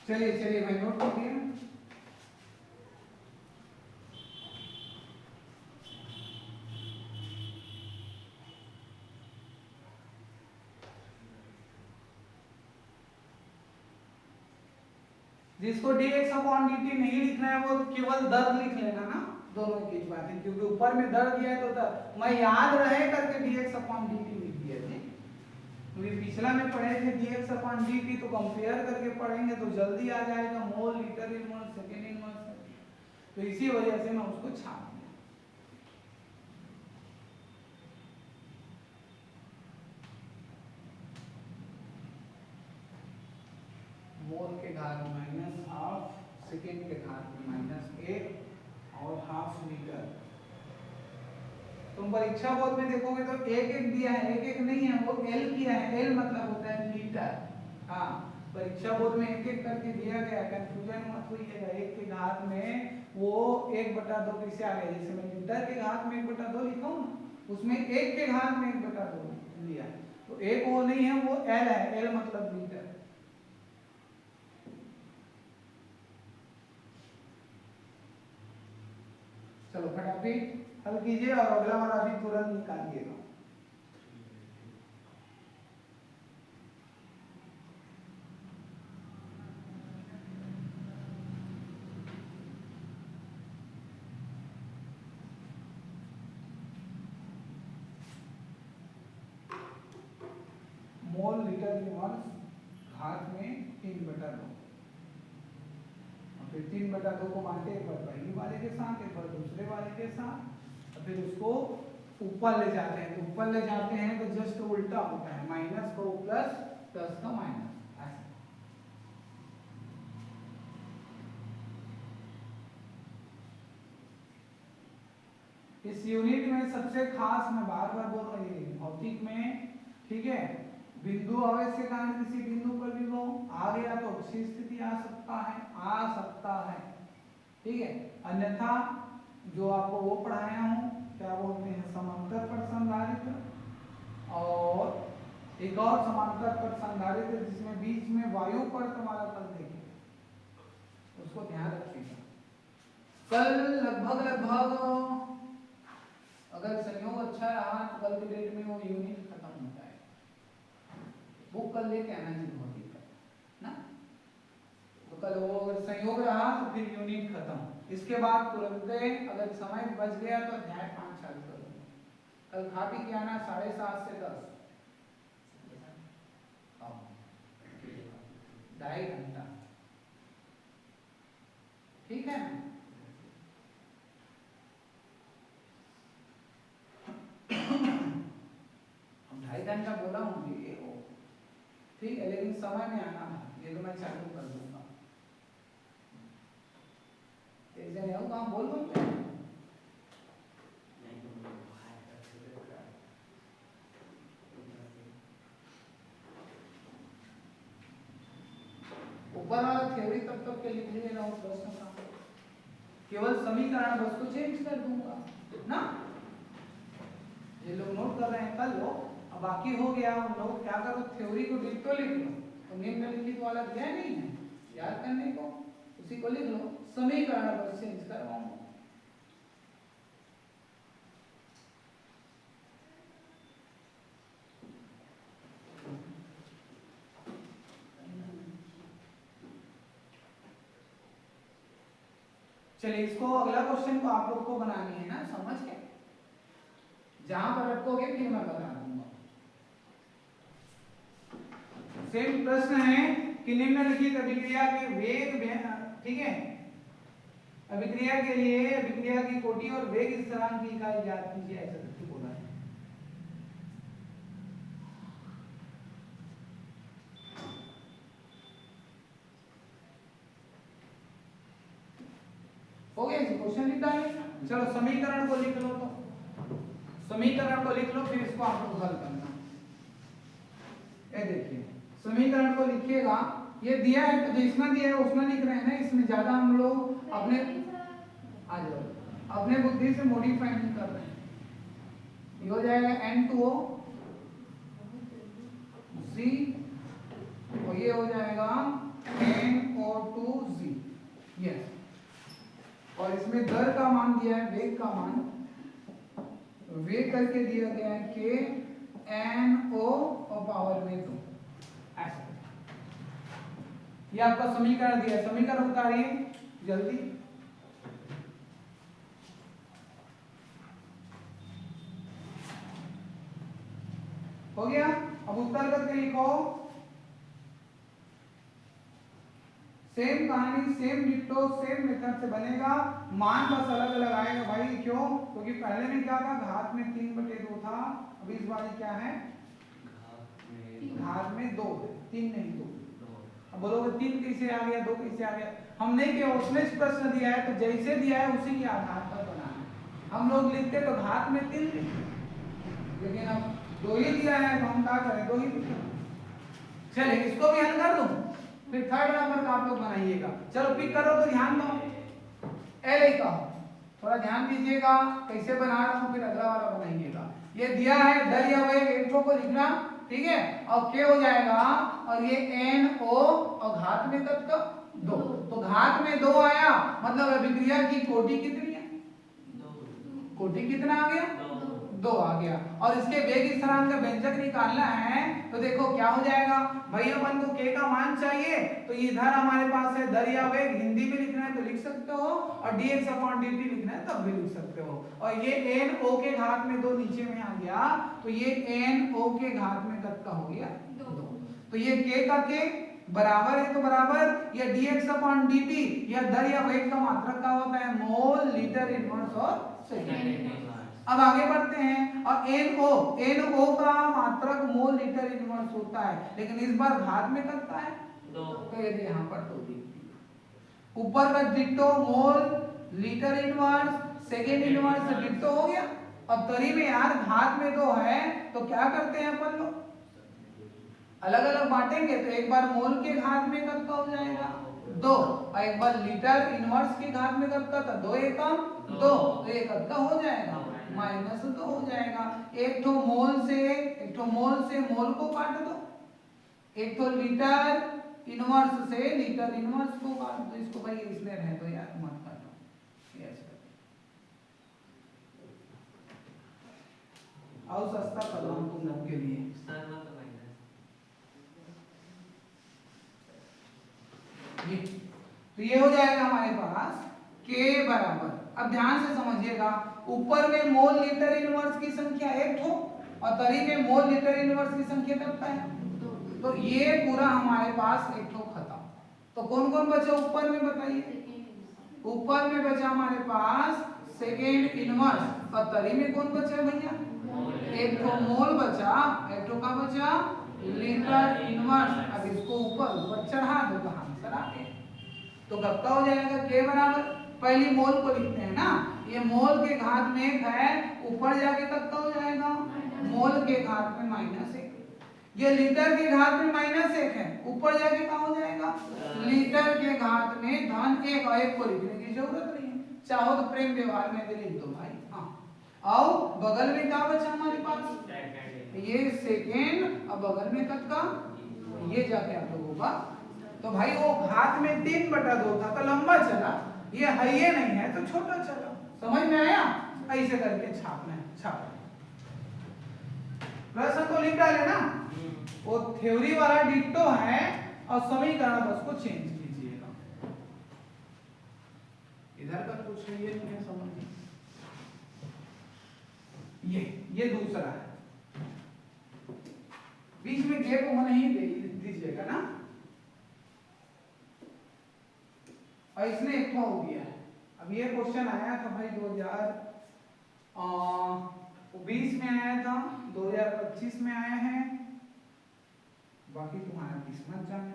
चलिए चलिए भाई नोट कर दिया। जिसको dx अपॉन dt नहीं लिखना है वो केवल दर लिख लेना ना, दोनों की बात है, क्योंकि ऊपर में दर दिया है तो दर मैं याद रहे करके dx अपॉन dt लिख दिया जी। क्योंकि पिछला में पढ़े थे dx अपॉन dt, तो कंपेयर करके पढ़ेंगे तो जल्दी आ जाएगा मोल लीटर इनवर्स सेकेंड इनवर्स, तो इसी वजह से मैं उसको छाप दिया। मोल के घात माइनस हाफ, सेकेंड के घात में माइनस 1 और हाफ लीटर। तुम परीक्षा बोर्ड में देखोगे तो एक एक दिया है, एक एक नहीं है, वो एल किया है, एल मतलब होता है लीटर। हाँ, परीक्षा बोर्ड में एक एक करके दिया गया, कंफ्यूजन मत होइएगा। एक के घात में वो 1/2 कैसे आ गया, जैसे मैं लीटर के घात में 1/2 लिखा हूँ ना, उसमें एक के घात में 1/2 लिया, तो एक वो नहीं है, वो एल है, एल मतलब लीटर। चलो फटाफट हल कीजिए और अगला वाला भी तुरंत निकालिएगा। मोल लीटर इनवर्स घात में 3/2, और फिर 3/2 को बांटे, एक बार पहली वाले के साथ, एक बार दूसरे वाले के साथ, और फिर उसको ऊपर ले जाते हैं, तो ऊपर ले जाते हैं तो जस्ट उल्टा होता है, माइनस को प्लस, प्लस का माइनस, ऐसे। इस यूनिट में सबसे खास मैं बार बार बोल रहा हूँ, भौतिक में ठीक है, बिंदु आवेश के कारण किसी बिंदु पर विभव आ गया तो अक्षीय स्थिति आ सकता है, ठीक है। अन्यथा जो आपको वो पढ़ाया हूँ, क्या बोलते हैं, समांतर पर संधारित्र, और एक और समांतर पर संधारित्र जिसमें बीच में वायु परत वाला तल देखें, उसको ध्यान रखिएगा। कल लगभग अगर संयोग अच्छा रहा तो कल के डेट में वो यूनिट खत्म होता है, बुक कल लेके आना चाहिए भौतिक का ना, तो कल वो अगर संयोग रहा तो फिर यूनिट खत्म। इसके बाद तुरंत अगर समय बच गया तो अध्याय 5 चालू कर दूंगा। कल खा पी के आना 7:30 से 10, 2.5 घंटा, ठीक है। हम 2.5 घंटा बोला हूँ ये वो ठीक है, लेकिन समय में आना है, ये तो मैं चालू कर दूंगा। ऐसे हम बोल बोलते हैं ऊपर वाला थ्योरी तब तक के लिख लीजिएगा उस प्रश्न का, केवल समीकरण बस को चेंज कर दूंगा ना। ये लोग नोट कर रहे हैं कल वो, अब बाकी हो गया, उन लोग क्या करो, थ्योरी को डिट्टो लिख लो, तो निम्नलिखित वाला दिया नहीं है याद करने को, उसी को लिख लो, समीकरण बस चेंज करवाऊंगा। चलिए इसको अगला क्वेश्चन को आप लोग को बनानी है ना, समझ के जहां पर रखोगे फिर मैं बता दूंगा। सेम प्रश्न है कि निम्नलिखित अभिक्रिया के वेग, ठीक है, अभिक्रिया के लिए अभिक्रिया की कोटि और वेग स्थिरांक की इकाई ज्ञात कीजिए, ऐसा करके बोला है। हो गया जी, क्वेश्चन लिखा है। चलो समीकरण को लिख लो, तो समीकरण को लिख लो, फिर इसको आप लोग हल करना। ये देखिए समीकरण को लिखिएगा, ये दिया है तो जितना दिया है उसमें लिख रहे हैं ना, इसमें ज्यादा हम लोग अपने आ जाओ अपने बुद्धि से मॉडिफाई नहीं कर रहे हैं। ये हो जाएगा N2O C, और ये हो जाएगा NO2 यस। और इसमें दर का मान दिया है, वेग का मान, वेग करके दिया गया है के एन ओ और पावर में 2। ऐसा ये आपका समीकरण दिया है, समीकरण उतारिए जल्दी। हो गया? अब उत्तर करके लिखो। सेम कहानी, सेम डिट्टो, सेम मेथड से बनेगा, मान बस अलग अलग आएगा भाई। क्यों? क्योंकि पहले में क्या था, घात में 3/2 था, अभी इस बार क्या है, घात में 2, 3 नहीं 2। अब बोलोगे 3 कैसे आ गया, 2 कैसे आ गया? हमने क्या, उसने प्रश्न दिया है तो जैसे दिया है उसी के आधार पर बनाना है। हम लोग लिखते तो घात में 3 लिखते, लेकिन अब 2 ही दिया है तो हम क्या करें, 2 ही लिखें। चलिए इसको भी हल कर दूं, फिर थर्ड नंबर का आप लोग बनाइएगा। चलो पिक करो तो ध्यान दो, एल का थोड़ा ध्यान दीजिएगा कैसे बना रहा हूं, फिर अगला वाला बनाइएगा। ये दिया है दर या वेग, एक को लिखना, ठीक है, और के हो जाएगा, और ये एन ओ और घात में तक 2। तो घात में 2 आया, मतलब अभिक्रिया की कोटि कितनी है, 2। कोटि कितना आ गया, 2 आ गया। और इसके वेग स्थिरांक का व्यंजक निकालना है तो देखो क्या हो जाएगा भैया, अपन को के का मान चाहिए तो इधर हमारे पास है दर या वेग, हिंदी में लिखना है तो लिख सकते हो, और dx/dt लिखना है तब भी लिख सकते हो। और ये एन ओ के घात में 2 नीचे में आ गया, तो ये एन ओ के घात में कितना हो गया, 2। तो ये के का के बराबर है तो बराबर, या dx/dt या दर या वेग का मात्रक का होता है मोल, लीटर, इनवर्स और सेकेंड। अब आगे बढ़ते हैं, और NO का मात्रक मोल, लीटर, इनवर्स होता है, लेकिन इस बार घात में करता है 2, तो यदि यहाँ पर 2 दिखती है। ऊपर का ditto mole, litre, inverse, second inverse ditto हो गया। और तरी में यार घात में 2 है तो क्या करते हैं अपन लोग, अलग अलग बांटेंगे, तो एक बार मोल के घात में कितना हो जाएगा 2, और एक बार लीटर इनवर्स के घात में कितना था 2 एकम 2, तो ये कितना हो जाएगा -2 हो जाएगा। एक तो मोल से मोल को काट दो, एक तो लीटर इनवर्स से लीटर इनवर्स को काट दो। इसको भाई इसमें रह दो यार, मत काटो, यस आओ सस्ता कर रहा हूं तुम लोग के लिए। तो ये हो जाएगा हमारे पास k बराबर, अब ध्यान से समझिएगा, ऊपर में मोल, लीटर, इनवर्स की संख्या 1 हो, और तरी में मोल, लीटर, इनवर्स की संख्या कितना है 2। तो ये पूरा हमारे पास 1 खत्म। तो कौन कौन बचा ऊपर में बताइए, ऊपर में बचा हमारे पास सेकेंड इनवर्स, और तरी में कौन बचा भैया, 1 मोल बचा, 1 का बचा लीटर इनवर्स। अब इसको ऊपर चढ़ा दो तो आंसर आ गया। तो कितना हो जाएगा के बराबर, पहली मोल को लिखते हैं ना, ये मोल के घात में 1 है, ऊपर जाके कितना हो जाएगा मोल के घात में -1। ये लीटर के घात में -1 है, ऊपर जाके क्या हो जाएगा लीटर के घात में -1, और 1 को लिखने की जरूरत नहीं है, चाहो तो प्रेम व्यवहार में भी लिख दो भाई। हाँ, आओ बगल में क्या बचा हमारे पास, ये सेकेंड, और बगल में कितना, ये जाके आप लोगों का, तो भाई वो घात में 3/2 था तो लंबा चला, ये है ये नहीं है तो छोटा चला। समझ में आया? ऐसे करके छापना है, छाप प्रश्न तो लिख डाले ना, वो थ्योरी वाला डिट्टो है, और समीकरण बस को चेंज कीजिएगा। इधर का कुछ ये नहीं है, समझिए, ये दूसरा है, बीच में गैप होने ही दीजिएगा ना, और इसने 1 हो गया है। अब ये क्वेश्चन आया था भाई 2020 में आया था, 2025 में आया है, बाकी तुम्हारा किस्मत जाने।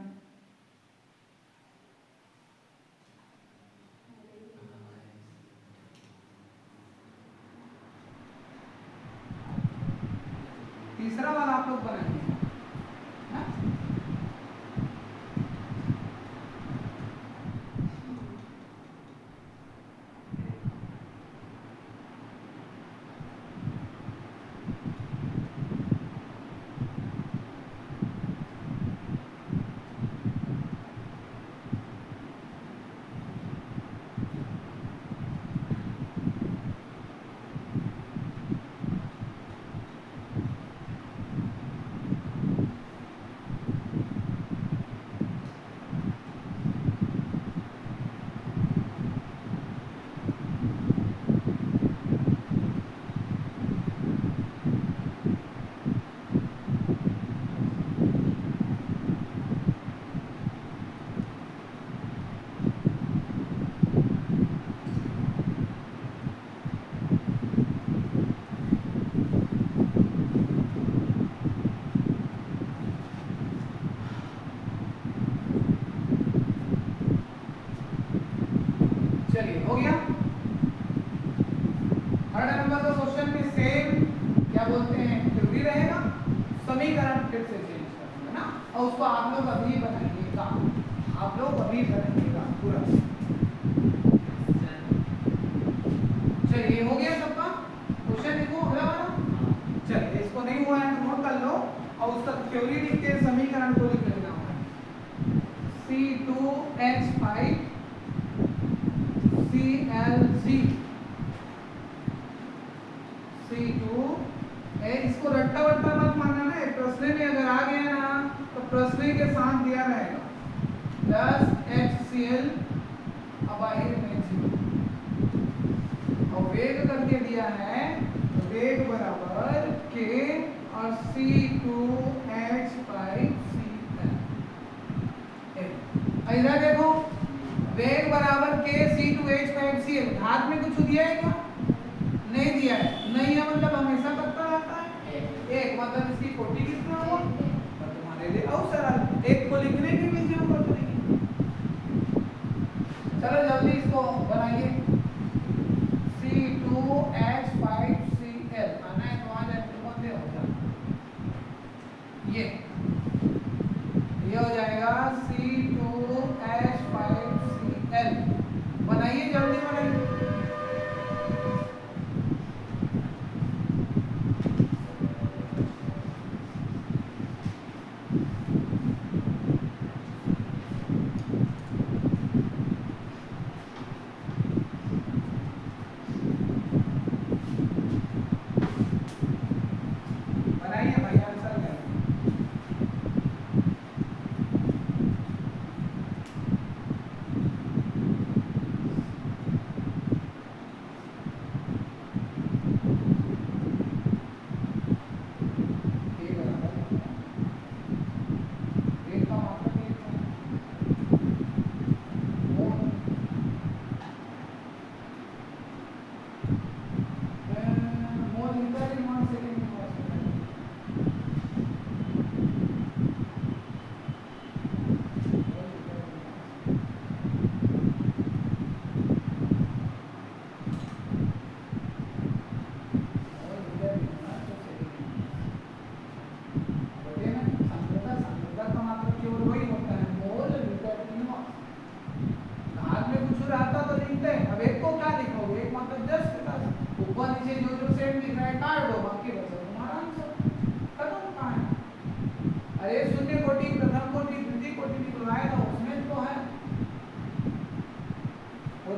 तीसरा वाला आप लोग बनाएंगे ना, चलिए हो गया। थर्ड नंबर का क्वेश्चन में सेम क्या बोलते हैं थ्योरी रहेगा, समीकरण फिर से चेंज कर देंगे ना, और उसको आप लोग अभी बनाइएगा, आप लोग अभी बनाइएगा पूरा। चलिए हो गया सबका क्वेश्चन, देखो अगला वाला। चलिए इसको नहीं हुआ है तो नोट कर लो, और उसका थ्योरी लिख के समीकरण को लिख लेना होगा। C2H5 ClC C2 इसको रट्टा वट्टा मत मानना ना, प्रश्न में अगर आ गया ना तो प्रश्न के साथ दिया रहेगा 10 HCl अब बाहर में 0, और वेग करके दिया है वेग बराबर K और C2H5Cl। इधर देखो वेग बराबर K C2H5Cl, हाथ में कुछ दिया है क्या? नहीं दिया है, नहीं है मतलब हमेशा करता रहता है एक, मतलब इसकी कोटि कितना हुआ तो तुम्हारे लिए और सरल, एक को लिखने की भी जरूरत नहीं। चलो जल्दी इसको बनाइए। C2H5Cl आना है तो आ जाए, बंदे हो जाए, ये हो जाएगा C2H5Cl। बनाइए जल्दी बनाइए।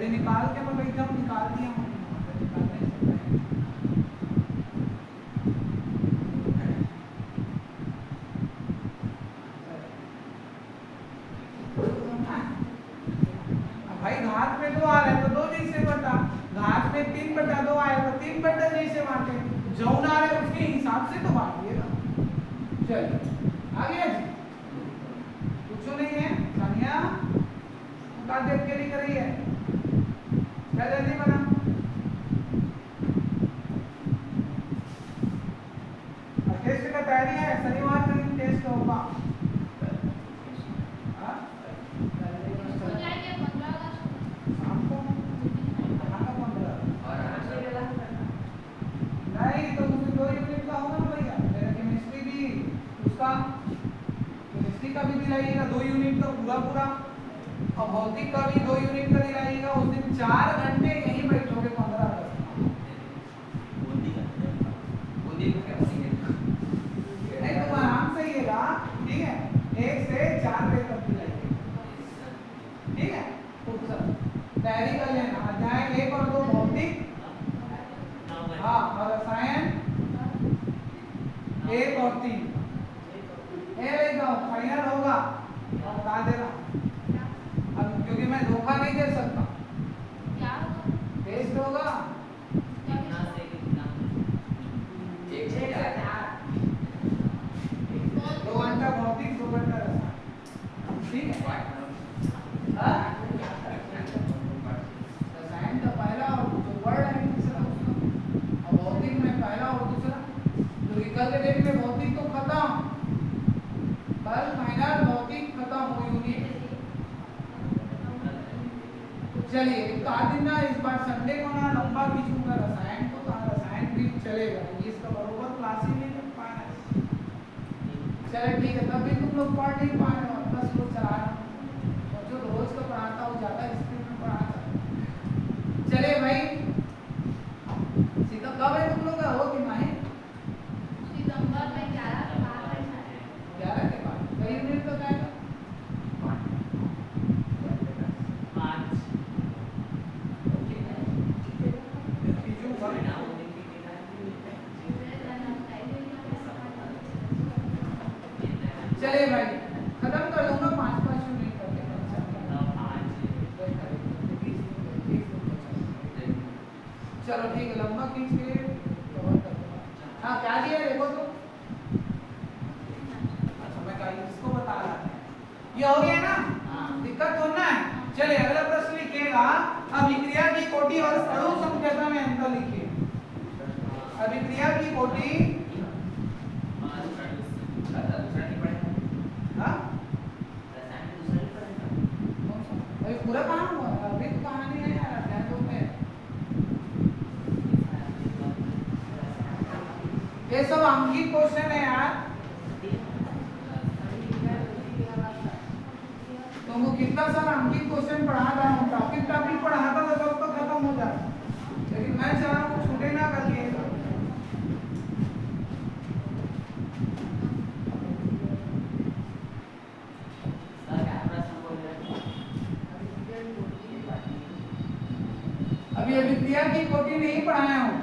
निकाल के मतलब एकदम निकाल दिया भाई घात में 2 आ रहा है तो 2 जैसे बटा, घात में 3/2 आया तो 3/2 जैसे बांटे, जौन आ रहा है उसके हिसाब से तो बांटिएगा। चलिए आ गया जी, कुछ नहीं है सानिया का देख के लिख रही है, क्या जल्दी बना। टेस्ट का तैयारी है, शनिवार के दिन टेस्ट होगा। नहीं तो उसमें 2 यूनिट का होगा ना भैया, मेरा केमिस्ट्री भी उसका केमिस्ट्री का भी दिलाइएगा 2 यूनिट का पूरा, और भौतिक का भी 2 यूनिट का दिलाइएगा। उस दिन 4 घंटे यहीं बैठोगे 15 अगस्त। नहीं तुम आराम से आइएगा, ठीक है, 1 से 4 बजे तक दिलाइएगा, ठीक है। खूब सब तैयारी कर लेना, अध्याय 1 और 2 भौतिक, हाँ, और रसायन 1 और 3 फाइनल होगा, बता देना। अब क्योंकि मैं धोखा नहीं दे सकता, क्या होगा टेस्ट होगा 1 से 4, 2 घंटा भौतिक 2 घंटा रसायन, ठीक है। रसायन का पहला और जो वर्ड है दूसरा, और भौतिक में पहला और दूसरा, तो कल के डेट में भौतिक तो खत्म, कल फाइनल भौतिक खत्म हो यूनिट। चलिए एक आध दिन ना इस बार संडे को ना लंबा खींचूंगा रसायन को, तो रसायन भी चलेगा, इसका बरोबर क्लास ही नहीं कर पाना। चले ठीक है, तब भी तुम लोग पढ़ नहीं पा रहे हो, अपना स्लो चला रहे हो, जो रोज का पढ़ाता हूँ ज़्यादा स्पीड में पढ़ाता। चले भाई सीधा कब है तुम लोग का हो कि नहीं? सितंबर में 11 के बाद 11 के बाद कई यूनिट तक आएगा? 5 चले भाई खत्म कर दूंगा 5-5 यूनिट करके। चलो ठीक है, लंबा खींच के कवर कर दूंगा। हाँ क्या दिया देखो तो। अच्छा मैं क्या इसको बता रहा था, ये हो गया ना, दिक्कत होना है। चलिए अगला प्रश्न लिखिएगा, अभिक्रिया की कोटि और अणु संकेतन में अंतर लिखिए। अभिक्रिया की कोटि अभी पूरा कहाँ हुआ है? अभी तो कहानी है यार, अध्याय 2 में ये सब अंकित क्वेश्चन है यार। तुमको कितना सारा अंकित क्वेश्चन पढ़ा रहा हूँ, टॉपिक पढ़ाता तो तब तो खत्म हो जाता, लेकिन मैं चाह रहा हूँ छूटे ना करके। अभी अभिक्रिया की कोटि नहीं पढ़ाया हूँ,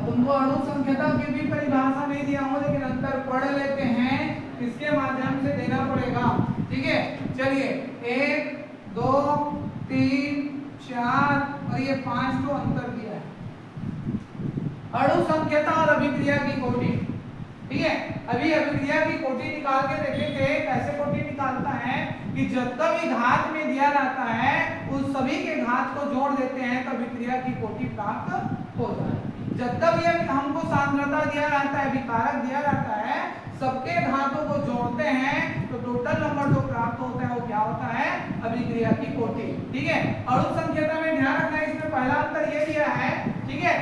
तुमको अणु संकेतक की भी परिभाषा नहीं दिया हूँ, लेकिन अंतर पढ़ लेते हैं, इसके माध्यम से देना पड़ेगा। ठीक है चलिए 1 2 3 4 और ये 5 तो अंतर दिया है। अणु संकेतक और अभिक्रिया की कोटि, ठीक है। अभी अभिक्रिया की कोटि निकाल के देखेंगे कैसे कोटि निकालता है कि जितना भी घात में दिया रहता है उस सभी के घात को जोड़ देते हैं तो अभिक्रिया की कोटि प्राप्त हो जाए। जितना भी हमको सांद्रता दिया रहता है, अभिकारक दिया रहता है, सबके घातों को जोड़ते हैं तो टोटल नंबर जो प्राप्त होता है वो क्या होता है? अभिक्रिया की कोटि। ठीक है, अणु संकेतक में ध्यान रखना है, इसमें पहला अंतर ये दिया है। ठीक है,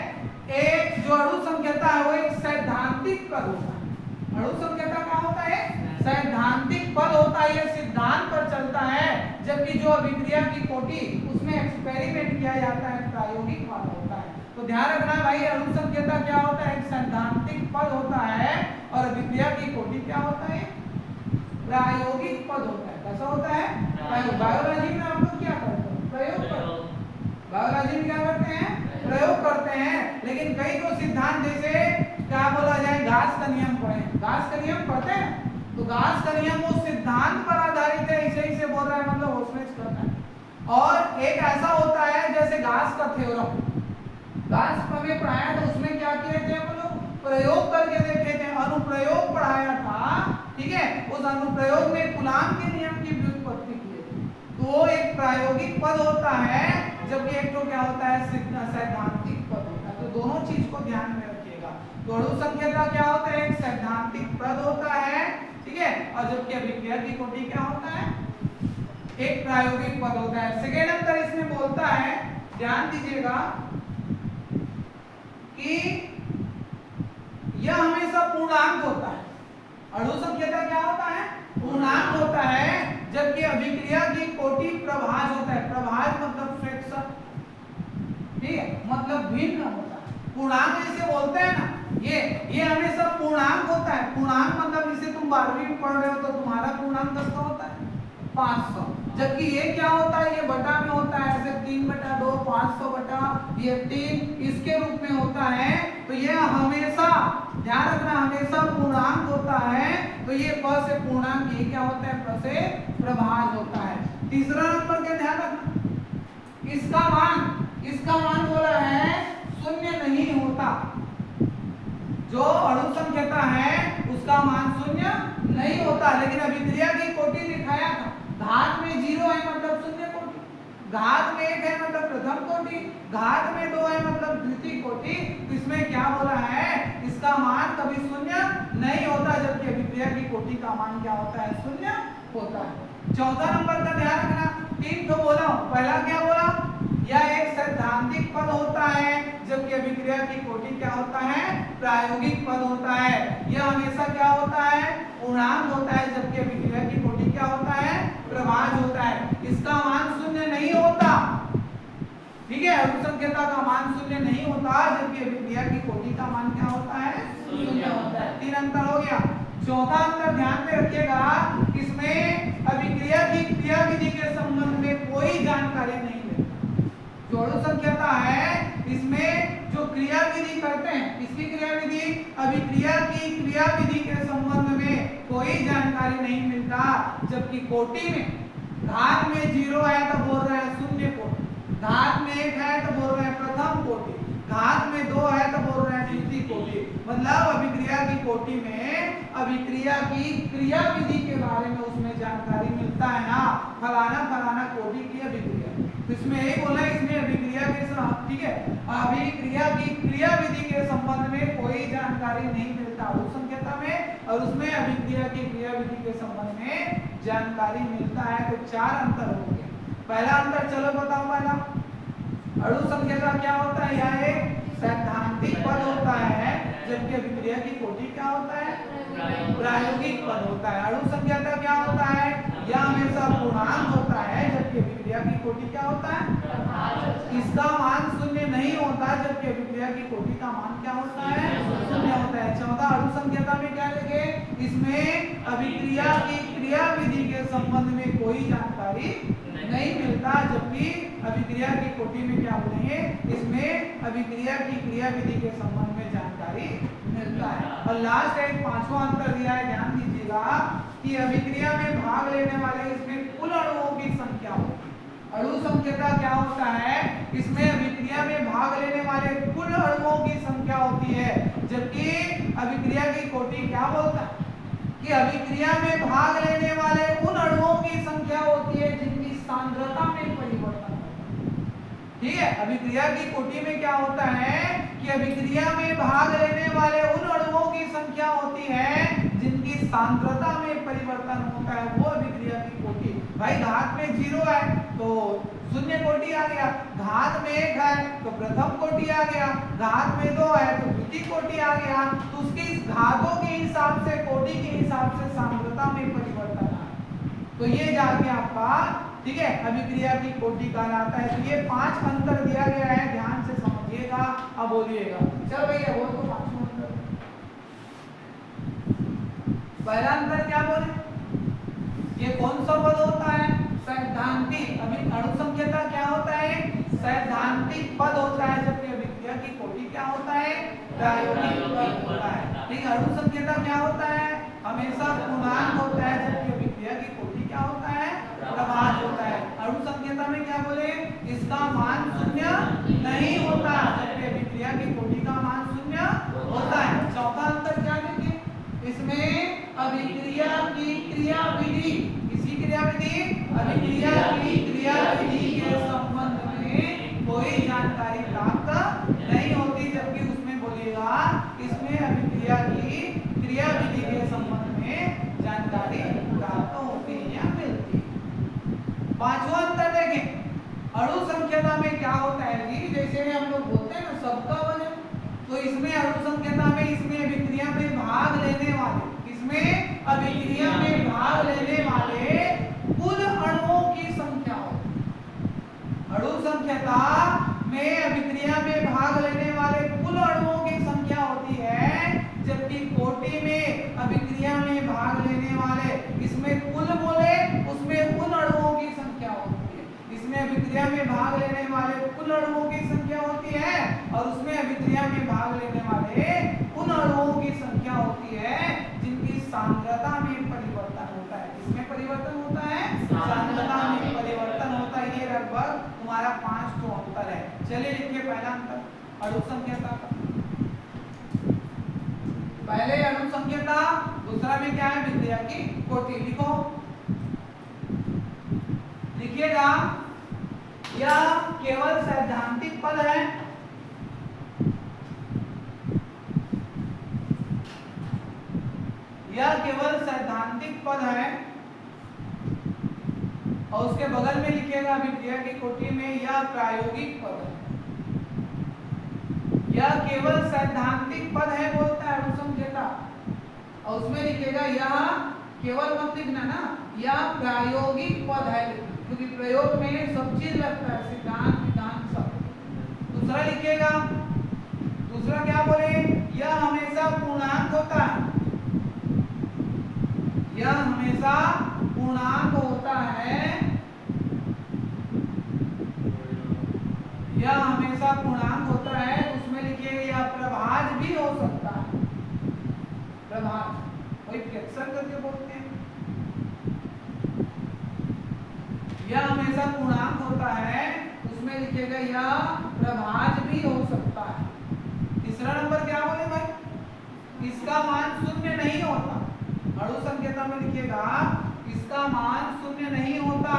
एक जो अणु संकेतक है वो एक सैद्धांतिक पद होता है। अणु संकेतक क्या होता है? सैद्धांतिक पद होता है, ये सिद्धांत पर चलता है, जबकि जो अभिक्रिया की कोटि उसमें एक्सपेरिमेंट किया जाता है, प्रायोगिक पद होता है। तो ध्यान रखना भाई, अणु संकेतक क्या होता है? एक सैद्धांतिक पद होता है, और अभिक्रिया की कोटि क्या होता है? प्रायोगिक पद होता है। कैसा होता है? बायोलॉजी में आप लोग क्या करते हो? प्रयोग करते हैं। बायोलॉजी में क्या करते हैं? प्रयोग करते हैं। लेकिन कई तो सिद्धांत जैसे क्या बोला जाए, गास का नियम पढ़े, गास का नियम पढ़ते हैं, तो गास का नियम वो सिद्धांत पर आधारित है, इसे बोल रहा है, मतलब उसमें करता है। और एक ऐसा होता है जैसे गास का थ्योरम, गास हमें पढ़ाया तो उसमें क्या किए थे हम लोग? प्रयोग करके देखे थे, अनुप्रयोग पढ़ाया था। ठीक है, उस अनुप्रयोग में कूलाम के नियम की व्युत्पत्ति की थी। तो वो एक प्रायोगिक पद होता है, जबकि एक तो क्या होता है? सैद्धांतिक पद होता है। तो दोनों चीज को ध्यान में रखिएगा। तो अणु संकेतक क्या होता है? एक सैद्धांतिक पद होता है, ठीक है, और जबकि अभिक्रिया की कोटि क्या होता है? एक प्रायोगिक पद होता है। सेकेंड अंतर इसमें बोलता है, ध्यान दीजिएगा कि यह हमेशा पूर्णांक होता है। अणु संकेतक क्या होता है? पूर्णांक होता है, जबकि अभिक्रिया की कोटि प्रभाज होता है। प्रभाज मतलब फ्रैक्शन, ठीक है, मतलब भिन्न होता है। पूर्णांक जिसे बोलते हैं ना, ये हमेशा पूर्णांक होता है। पूर्णांक मतलब जिसे तुम 12वीं में पढ़ रहे हो तो तुम्हारा पूर्णांक कितना होता है? 500। जबकि ये क्या होता है? ये बटा में होता है, ऐसे 3/2 500 बटा ये 3 इसके रूप में होता है। तो ये हमेशा ध्यान रखना, हमेशा पूर्णांक होता है। तो ये प से पूर्णांक, ये क्या होता है? प से प्रभाज होता है। तीसरा नंबर का ध्यान रखना, इसका मान बोला है शून्य नहीं होता। जो अणु संकेतक है उसका मान शून्य नहीं होता, लेकिन अभिक्रिया की कोटि दिखाया था, घात में 0 है मतलब शून्य कोटि, घात में 1 है मतलब प्रथम कोटि, घात में 2 है मतलब द्वितीय कोटि। तो इसमें क्या बोला है? इसका मान कभी शून्य नहीं होता, जबकि अभिक्रिया की कोटि का मान क्या होता है? शून्य होता है। चौथा नंबर का ध्यान रखना, तीन तो बोला हूं। पहला क्या बोला, यह एक सैद्धांतिक पद होता है, जबकि अभिक्रिया की कोटि क्या होता है, प्रायोगिक पद होता है। यह हमेशा क्या होता है, पूर्णांक होता है, जबकि अभिक्रिया की कोटि क्या होता है, प्रभाज होता है। इसका मान शून्य नहीं होता, ठीक है, अणुसंख्यता का मान शून्य नहीं होता, जबकि अभिक्रिया की कोटि का मान क्या होता है, शून्य होता है। तीन अंतर हो गया। चौथा अंतर ध्यान में रखिएगा, इसमें अभिक्रिया की क्रियाविधि के संबंध में कोई जानकारी नहीं है। जो अणुसंख्यता है इसमें जो क्रियाविधि करते हैं, इसकी क्रियाविधि, अभिक्रिया की क्रियाविधि के संबंध में कोई जानकारी नहीं मिलता, जबकि कोटि में घात में 0 है तो बोल रहे हैं शून्य कोटि, घात में 1 है तो बोल रहे हैं प्रथम कोटि, घात में 2 है तो बोल रहे हैं द्वितीय कोटि। मतलब अभिक्रिया की कोटि में अभिक्रिया की क्रियाविधि के बारे में उसमें जानकारी मिलता है ना, फलाना फलाना कोटि की अभिक्रिया। तो इसमें यही बोला, इसमें अभिक्रिया के, ठीक है, अभिक्रिया की क्रियाविधि के संबंध में कोई जानकारी नहीं मिलता अणुसंख्यता में, और उसमें अभिक्रिया की क्रियाविधि के संबंध में जानकारी मिलता है। तो चार अंतर हो गए। पहला अंतर चलो बताओ, पहला अणुसंख्यता क्या होता है, यह एक सैद्धांतिक पद होता है, जबकि अभिक्रिया की कोटि क्या होता है, प्रायोगिक पद होता है। अणुसंख्यता क्या होता है, यह हमेशा पूर्णांक होता है, जबकि अभिक्रिया की कोटि क्या होता है, इसका मान शून्य नहीं होता, जबकि अभिक्रिया की कोटि का मान क्या होता है, शून्य होता है। चौथा अणुसंख्यता में क्या लिखे, इसमें अभिक्रिया की क्रियाविधि के संबंध में कोई जानकारी नहीं मिलता, जबकि अभिक्रिया की कोटि में क्या बोलेंगे, इसमें अभिक्रिया की क्रियाविधि के संबंध में जानकारी मिलता है। और लास्ट एक पांचवा अंतर दिया है, ध्यान दीजिएगा कि अभिक्रिया में भाग लेने वाले इसमें कुल अणुओं की संख्या होती है। अणुसंख्यता क्या होता है, इसमें अभिक्रिया में भाग लेने वाले कुल अणुओं की संख्या होती है, जबकि अभिक्रिया की कोटि क्या बोलता है कि अभिक्रिया में भाग लेने वाले उन अणुओं की संख्या होती है जिनकी सांद्रता में परिवर्तन होता है। ठीक है, अभिक्रिया की कोटि में क्या होता है कि अभिक्रिया में भाग लेने वाले उन अणुओं की संख्या होती है जिनकी सांद्रता में परिवर्तन होता है, वो अभिक्रिया की कोटि। भाई घात में 0 है तो शून्य कोटि आ गया, घात में 1 है तो प्रथम कोटि आ गया, घात में 2 है तो द्वितीय कोटि आ गया। तो उसकी घातों के हिसाब से, कोटि के हिसाब से सांद्रता में परिवर्तन आया, तो ये जाके आपका, ठीक है, अभिक्रिया की कोटि कहलाता है। तो ये 5 अंतर दिया गया है, ध्यान से समझिएगा। अब बोलिएगा, चल भैया बोल तो 5 अंतर। पहला अंतर क्या बोले, ये कौन सा पद होता है, सैद्धांतिक। अभी अणुसंख्यता क्या होता है, सैद्धांतिक पद होता है, जबकि अभिक्रिया की कोटि क्या होता है, प्रायोगिक पद होता है। ठीक है, अणुसंख्यता क्या होता है, हमेशा पूर्णांक होता है, जबकि अभिक्रिया की कोटि क्या होता है, प्रभाज होता है। अणुसंख्यता में क्या बोले, इसका मान शून्य नहीं होता, जबकि अभिक्रिया की कोटि का मान शून्य होता है। चौथा अंतर क्या देखिए, इसमें अभिक्रिया की क्रियाविधि, किसी क्रियाविधि, अभिक्रिया की क्रियाविधि के संबंध में कोई जानकारी प्राप्त नहीं होती, जबकि उसमें बोलिएगा इसमें अभिक्रिया की क्रियाविधि के संबंध में जानकारी प्राप्त होती है या मिलती है। पांचवा अंतर देखें, अणुसंख्यता में क्या होता है जी, जैसे हम लोग बोलते हैं ना सबका वजन, तो इसमें अणुसंख्यता में, इसमें अभिक्रिया में भाग लेने वाले, इसमें अभिक्रिया में भाग लेने वाले कुल अणुओं की संख्या होती है। अणुसंख्यता में अभिक्रिया में भाग लेने वाले कुल अणुओं की संख्या होती है, जबकि कोटि में अभिक्रिया में भाग लेने वाले, इसमें कुल बोले उसमें उन अणुओं की संख्या होती है। इसमें अभिक्रिया में भाग लेने वाले कुल अणुओं की संख्या होती है, और उसमें अभिक्रिया में भाग लेने वाले उन अणुओं की संख्या होती है जिनकी सांद्रता में परिवर्तन होता है। इसमें परिवर्तन होता है, सांद्रता में परिवर्तन होता है। ये लगभग तुम्हारा 5 तो अंतर है। चलिए लिखिए पहला अंतर अणुसंख्यता का, पहले अणुसंख्यता, दूसरा में क्या है, अभिक्रिया की कोटि। लिखो, लिखिएगा, यह केवल सैद्धांतिक पद है, यह केवल सैद्धांतिक पद है, और उसके बगल में लिखिएगा अभिक्रिया की कोटि में यह प्रायोगिक पद है, यह केवल सैद्धांतिक पद है बोलता है अणुसंकेता, और उसमें लिखिएगा यह केवल मत लिखना ना, यह प्रायोगिक पद है, क्योंकि प्रयोग में सब चीज लगता है, सिद्धांत विधान सब। दूसरा लिखिएगा, दूसरा क्या बोले, यह हमेशा पूर्णांक होता है, यह हमेशा पूर्णांक होता है, यह हमेशा पूर्णांक होता है। उसमें लिखिएगा यह प्रभाज भी हो सकता है, प्रभाज कोई फ्लेक्शन करके बोलते हैं, यह हमेशा पूर्णांक होता है, उसमें लिखिएगा यह प्रभाज भी हो सकता है। तीसरा नंबर क्या बोले भाई, इसका मान शून्य नहीं होता, अणुसंकेता में लिखिएगा इसका मान शून्य नहीं होता,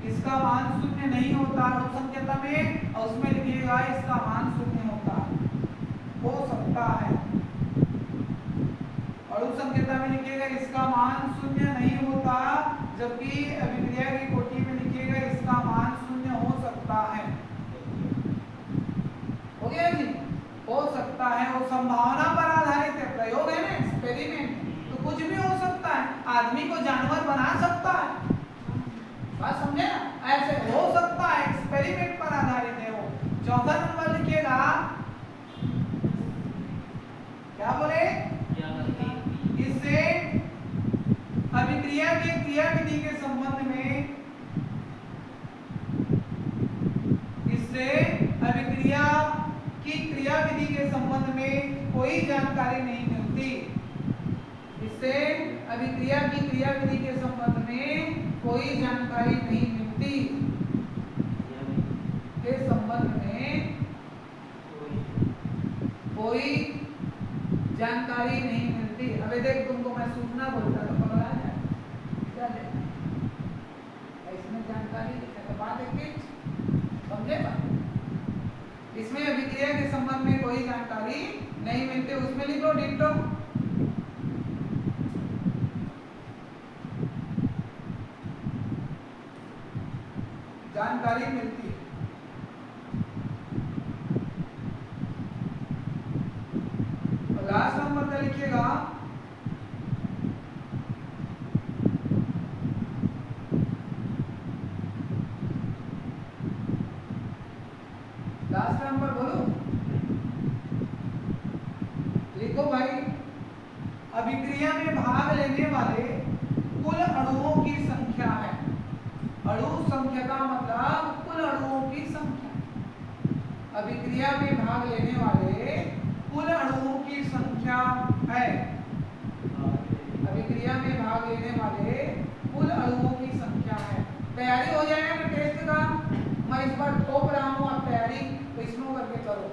इसका मान शून्य नहीं होता अणुसंकेता में, और उसमें लिखिएगा इसका मान शून्य होता हो सकता है। अणुसंकेता में लिखिएगा इसका मान शून्य नहीं होता, जबकि अभिक्रिया की कोटि में लिखिएगा इसका मान शून्य हो सकता है। हो गया जी, हो सकता है, वो संभावना पर आधारित है, प्रयोग है ना, एक्सपेरिमेंट, तो कुछ भी हो सकता है, आदमी को जानवर बना सकता है, बात समझे ना, ऐसे हो सकता है, एक्सपेरिमेंट पर आधारित है वो। चौथा नंबर लिखिएगा, क्या बोले, इससे अभिक्रिया के क्रियाविधि के संबंध में, इससे अभिक्रिया की क्रियाविधि के संबंध में कोई जानकारी नहीं मिलती, इससे अभिक्रिया की क्रियाविधि के संबंध में कोई जानकारी नहीं मिलती, के संबंध में कोई जानकारी नहीं मिलती। अबे देख, तुमको मैं सूचना बोलता तो पकड़ा जाए, क्या देखना, इसमें जानकारी तो बात है, समझे बात, इसमें अभिक्रिया के संबंध में कोई जानकारी नहीं मिलती, उसमें लिख लो डिट्टो, जानकारी मिलती है। और लास्ट नंबर क्या लिखिएगा, लास्ट नंबर बोलो, लिखो भाई, अभिक्रिया में भाग लेने वाले कुल अणुओं की संख्या है, अणु संख्या का मतलब कुल अणुओं की संख्या, अभिक्रिया में भाग लेने वाले कुल अणुओं की संख्या है, अभिक्रिया में भाग लेने वाले कुल अणुओं की संख्या है। तैयारी हो जाएगा ना टेस्ट का, मैं इस बार थोप रहा हूँ, आप तैयारी तो इसमें करके करो,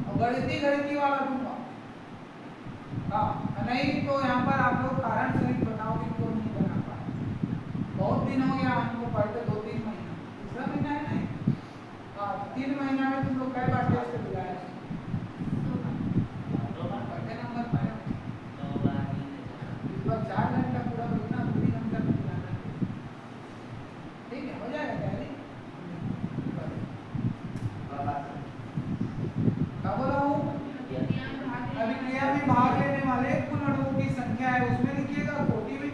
और गणिती वाला दूंगा, हाँ नहीं तो यहाँ पर आप लोग कारण सहित बताओ कि क्यों नहीं बना पाए। बहुत दिन हो गया हमको पढ़ते, 2-3 महीना, तीसरा महीना है नहीं, 3 महीना में तुम लोग कई बार टेस्ट दिलाया, पढ़ते नंबर पाए, इस बार 4 घंटा पूरा इतना 2 घंटा में दिलाना, ठीक है, हो जाएगा तैयारी। क्या बोला हूँ, अभिक्रिया में भाग लेने वाले कुल अणुओं की संख्या है, उसमें लिखिएगा कोटि में,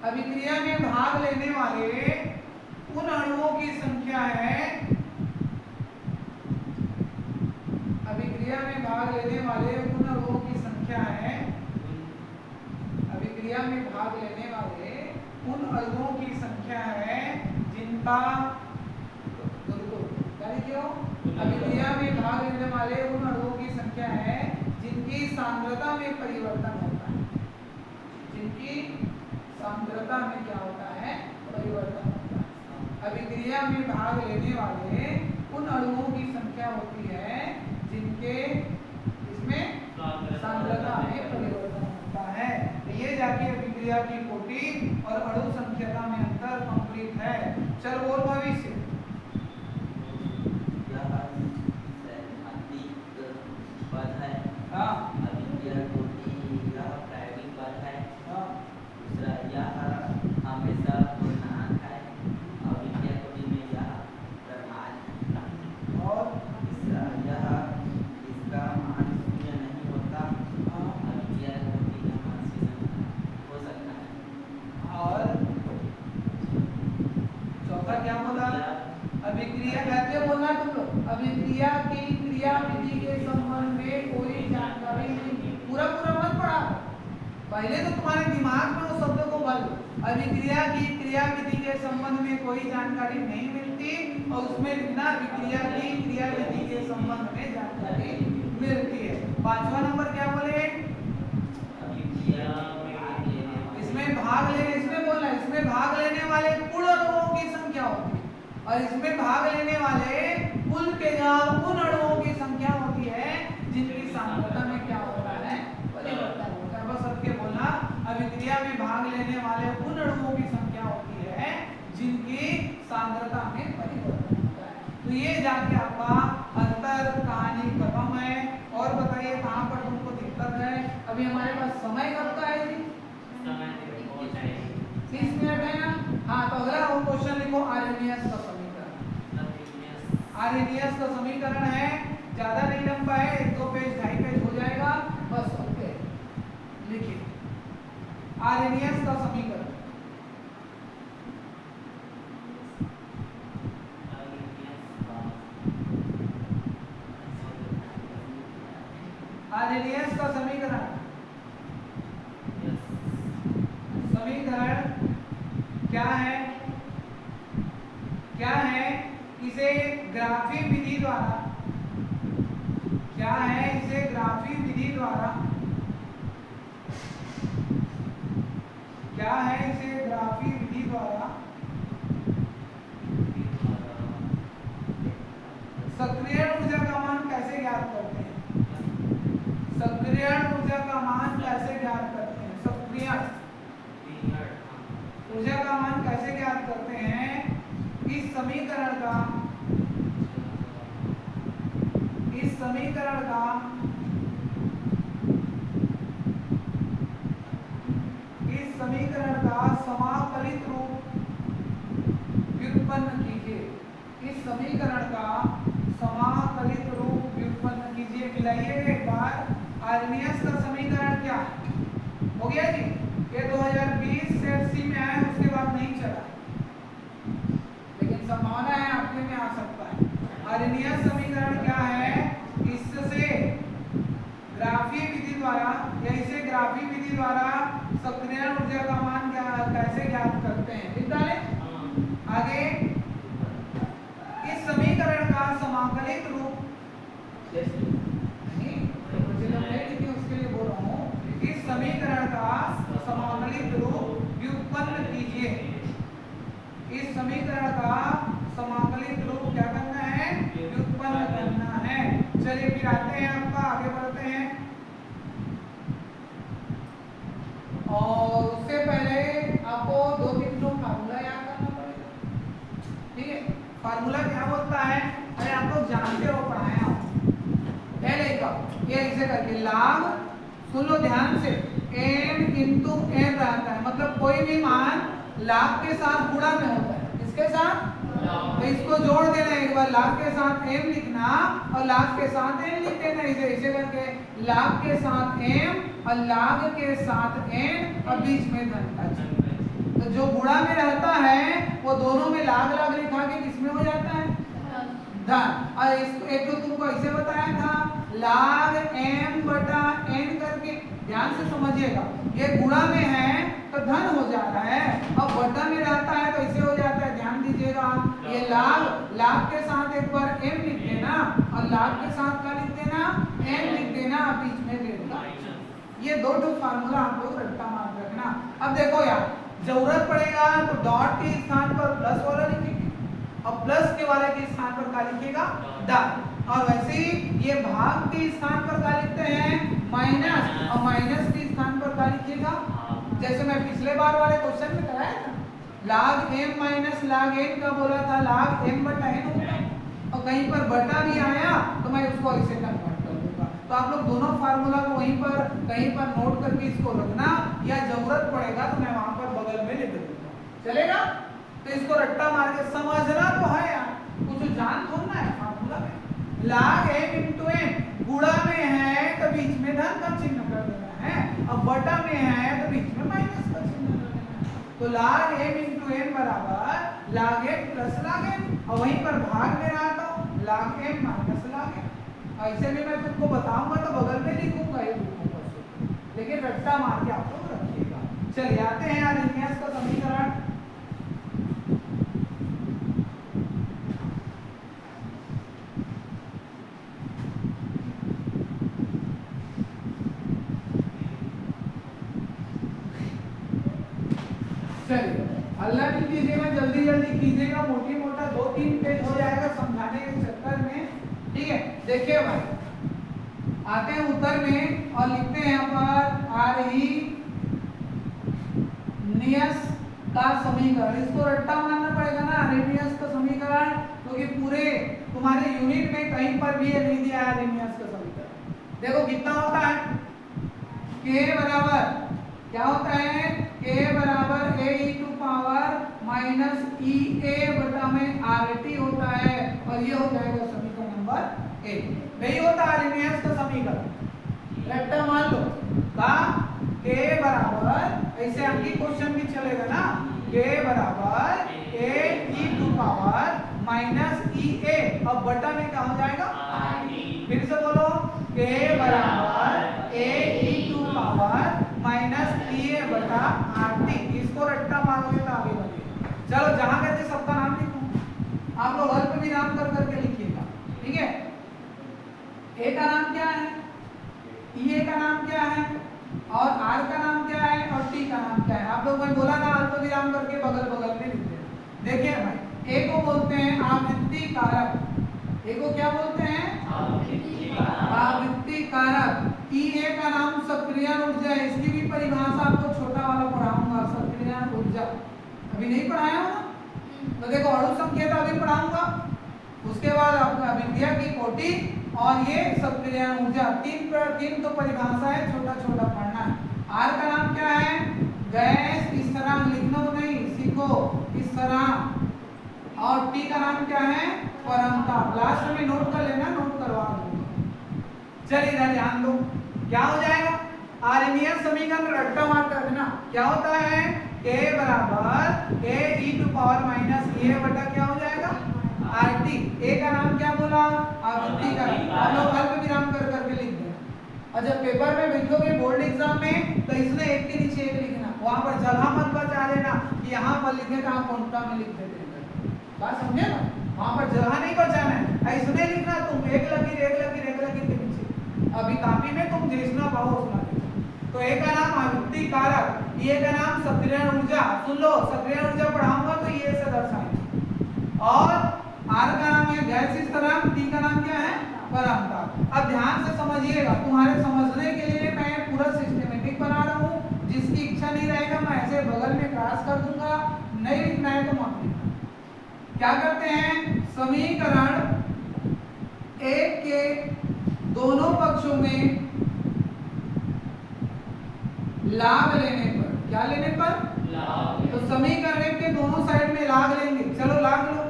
अभिक्रिया में भाग लेने वाले उन अणुओं की संख्या है, अभिक्रिया में भाग लेने वाले उन अणुओं की संख्या है, अभिक्रिया में भाग लेने वाले उन अणुओं की संख्या है जिनका, अभिक्रिया में भाग लेने वाले उन अणुओं की संख्या है जिनकी सांद्रता में परिवर्तन होता है, जिनकी सांद्रता में क्या होता है, परिवर्तन होता है। अभिक्रिया में भाग लेने वाले उन अणुओं की संख्या होती है जिनके इसमें सांद्रता में परिवर्तन होता है। तो ये जाके अभिक्रिया की कोटि और अणु संख्या में अंतर कंप्लीट है। चल बोल भविष्य, हाँ, अभिक्रिया कोटि अभिक्रिया विधि के संबंध में कोई जानकारी नहीं। पूरा पूरा मत पढ़ा, पहले तो तुम्हारे दिमाग में उस शब्द को भर। अभिक्रिया की क्रिया विधि के संबंध में कोई जानकारी नहीं मिलती और उसमें लिखना अभिक्रिया की क्रिया विधि के संबंध में जानकारी मिलती है। 5वां नंबर क्या बोले? इसमें भाग लेने, इसमें बोलना, इसमें भाग लेने वाले कुल अणुओं की संख्या होती है और इसमें भाग लेने वाले कुल के उन अणुओं की संख्या होती है जिनकी सांद्रता में क्या होता है, परिवर्तन होता है। बस सबके बोलना, अभिक्रिया में भाग लेने वाले उन अणुओं की संख्या होती है जिनकी सांद्रता में परिवर्तन होता है। तो ये जाके आपका अंतर कहानी खत्म है। और बताइए कहाँ पर तुमको दिक्कत है? अभी हमारे पास समय कब का है जी? 30 मिनट है ना? हाँ, तो अगला वो क्वेश्चन लिखो, आर्हेनियस का समीकरण। आर्हेनियस का समीकरण है, ज्यादा नहीं लंबा है, 1-2 पेज 2.5 पेज हो जाएगा बस। ओके, लिखिए आर्हेनियस का समीकरण। आर्हेनियस का समीकरण, समीकरण क्या है? क्या है? इसे ग्राफी विधि द्वारा, क्या है? इसे ग्राफी विधि द्वारा, क्या है? इसे ग्राफी विधि द्वारा सक्रिय ऊर्जा का मान कैसे ज्ञात करते हैं? सक्रिय ऊर्जा का मान कैसे ज्ञात करते हैं? सक्रिय ऊर्जा का मान कैसे ज्ञात करते हैं? इस समीकरण का, इस समीकरण का, इस समीकरण का समाकलित रूप व्युत्पन्न कीजिए। इस समीकरण का समाकलित रूप व्युत्पन्न कीजिए। मिलाइए एक बार। आर्हेनियस का समीकरण क्या है? हो गया जी? ये 2020 से 80 में आया, उसके बाद नहीं चला, लेकिन संभावना है अपने में आ सकता है। आर्हेनियस समीकरण क्या है? इससे ग्राफी विधि द्वारा, या इसे ग्राफी विधि द्वारा सक्रिय ऊर्जा का मान कैसे ज्ञात करते हैं? लिख डालें आगे। इस समीकरण का समाकलित रूप, उसके लिए बोल रहा हूँ, इस समीकरण का समाकलित रूप व्युत्पन्न कीजिए। इस समीकरण का समाकलित रूप क्या करना है? व्युत्पन्न करना है। चलिए फिर आते हैं, आपका आगे बढ़ते हैं। और उससे पहले आपको 2-3 फार्मूला याद करना पड़ेगा, ठीक है? फार्मूला क्या बोलता है? अरे आप लोग जानते हो, पढ़ाया हूं। ये ऐसे करके लाग, सुन लो ध्यान से, n इंटू n रहता है, मतलब कोई भी मान लाग के साथ गुणा में होता है। इसके साथ तो इसको जोड़ देना एक बार, लाग के साथ m लिखना और लाग के साथ n लिख देना। इसे ऐसे करके लाग के साथ m और लाग के साथ n और बीच में धन का चिन्ह। तो जो गुणा में रहता है वो दोनों में लाग लाग लिखा के किसमें हो जाता है? धन। और इसको एक तो तुमको ऐसे बताया था, लाग m बटा n करके, ध्यान से समझिएगा। ये गुणा में है तो धन हो जा रहा है, और बटा में रहता है तो ऐसे हो जाता है। ध्यान दीजिएगा, ये लाग के साथ एक बार m लिख देना और लाग के साथ क्या लिख देना? n लिख देना, बीच में दे देना। ये दो फार्मूला आप लोग रट्टा मार रखना। अब देखो यार, जरूरत पड़ेगा तो डॉट के स्थान पर प्लस वाला लिखेंगे और प्लस के वाले के स्थान पर क्या लिखेगा? डॉट। और वैसे ही ये भाग के स्थान पर क्या लिखते हैं? माइनस, और माइनस के स्थान पर क्या लिखिएगा? जैसे मैं पिछले बार वाले क्वेश्चन में कराया था, log m minus log n का बोला था, log m बटा n होगा, और कहीं पर बटा भी आया तो मैं उसको ऐसे कन्वर्ट कर दूंगा। तो आप लोग दोनों फार्मूला को वहीं पर कहीं पर नोट करके इसको रखना, या जरूरत पड़ेगा तो मैं वहां पर बगल में लिख दूंगा, चलेगा? तो इसको रट्टा मार के समझना तो है यार, कुछ जान थोड़ना है फार्मूला में। log m इंटू n गुणा में है तो बीच में धन का चिन्ह कर देना है, और बटा में है तो बीच में माइनस का चिन्ह कर देना है। तो log m इंटू n बराबर log m plus log n, और वहीं पर भाग में रहा तो log m minus log n। ऐसे भी मैं तुमको बताऊंगा तो बगल में लिखूंगा ही लिखूंगा सूत्र, लेकिन रट्टा मार के आप लोग रखिएगा। चलिए आते हैं आर्हेनियस का समीकरण। चलिए अल्लाह की कीजिएगा, जल्दी जल्दी कीजिएगा, मोटी मोटा 2-3 पेज हो जाएगा समझाने के चक्कर में, ठीक है। देखिए भाई आते हैं उत्तर में और लिखते हैं यहाँ पर आर्हेनियस का समीकरण। इसको रट्टा मानना पड़ेगा ना आर्हेनियस का समीकरण, क्योंकि पूरे तुम्हारे यूनिट में कहीं पर भी ये नहीं दिया है आर्हेनियस का समीकरण। देखो कितना होता है, k बराबर क्या होता है, k बराबर a e to power minus E A बटा में RT होता है, और ये हो जाएगा समीकरण नंबर 1। नहीं होता आर्हेनियस का समीकरण, रट्टा मान लो का k बराबर, ऐसे आपकी क्वेश्चन भी चलेगा ना, k बराबर a e to power minus E A, अब बटा में क्या हो जाएगा, फिर से बोलो, k बराबर a e to power minus E A बटा RT। इसको रट्टा मारोगे तो आगे बढ़ेगा। चलो जहां कहते सबका नाम लिखो, आप लोग अल्प विराम कर करके लिखिएगा, ठीक है। ए का नाम क्या है, ई ए का नाम क्या है, और आर का नाम क्या है, और टी का नाम क्या है। आप लोग मैं बोला ना अल्प विराम करके बगल बगल में लिखते हैं। देखिए भाई ए को बोलते हैं आवृत्ति कारक, ए को क्या बोलते हैं, आवृत्ति कारक। ई ए का नाम सक्रियण ऊर्जा है, इसकी भी परिभाषा आपको छोटा वाला पढ़ाऊंगा, सक्रियण ऊर्जा अभी नहीं पढ़ाया हूं ना, तो देखो अणु संकेत अभी पढ़ाऊंगा, उसके बाद आपका विद्या की कोटि और ये सक्रियण ऊर्जा, तीन तो परिभाषा है, छोटा छोटा पढ़ना है। आर का नाम क्या है, गैस स्थिरांक, लिखना तो नहीं सीखो स्थिरांक, और टी का नाम क्या है, परमता। लास्ट में नोट कर लेना, नोट करवा दूंगा। चलिए इधर ध्यान दो, क्या हो जाएगा, आर्हेनियस समीकरण रट्टा मार कर देना, क्या होता है, k बराबर a e to power minus A बटा क्या हो जाएगा, RT। a का नाम क्या बोला, आवृत्ति का, आप लोग अल्प विराम कर करके लिख देना। और जब पेपर में बैठोगे बोर्ड एग्जाम में तो इसमें एक के नीचे एक लिखना, वहां पर जगह मत बचा लेना कि यहाँ पर लिखे तो आप कोंटा में लिख देते हैं, बात समझे ना, वहां पर जगह नहीं बचाना है, ऐसने लिखना तुम, एक लकीर के नीचे। अभी कॉपी में तुम जितना पाओ उतना लिखो। तो ए का नाम आवृत्ति कारक, ये का नाम सक्रियण ऊर्जा, सुन लो सक्रियण ऊर्जा पढ़ाऊंगा तो ये से दर्शाएंगे, और आर का नाम है गैस स्थिरांक, टी का नाम क्या है, परमता। अब ध्यान से समझिएगा, तुम्हारे समझने के लिए मैं पूरा सिस्टमेटिक बना रहा हूँ, जिसकी इच्छा नहीं रहेगा मैं ऐसे बगल में क्रॉस कर दूंगा, नहीं लिखना है तो मत लिखना। क्या करते हैं, समीकरण एक के दोनों पक्षों में लाभ लेने पर, क्या लेने पर, तो समीकरण एक के दोनों साइड में लाभ लेंगे। चलो लाभ लो,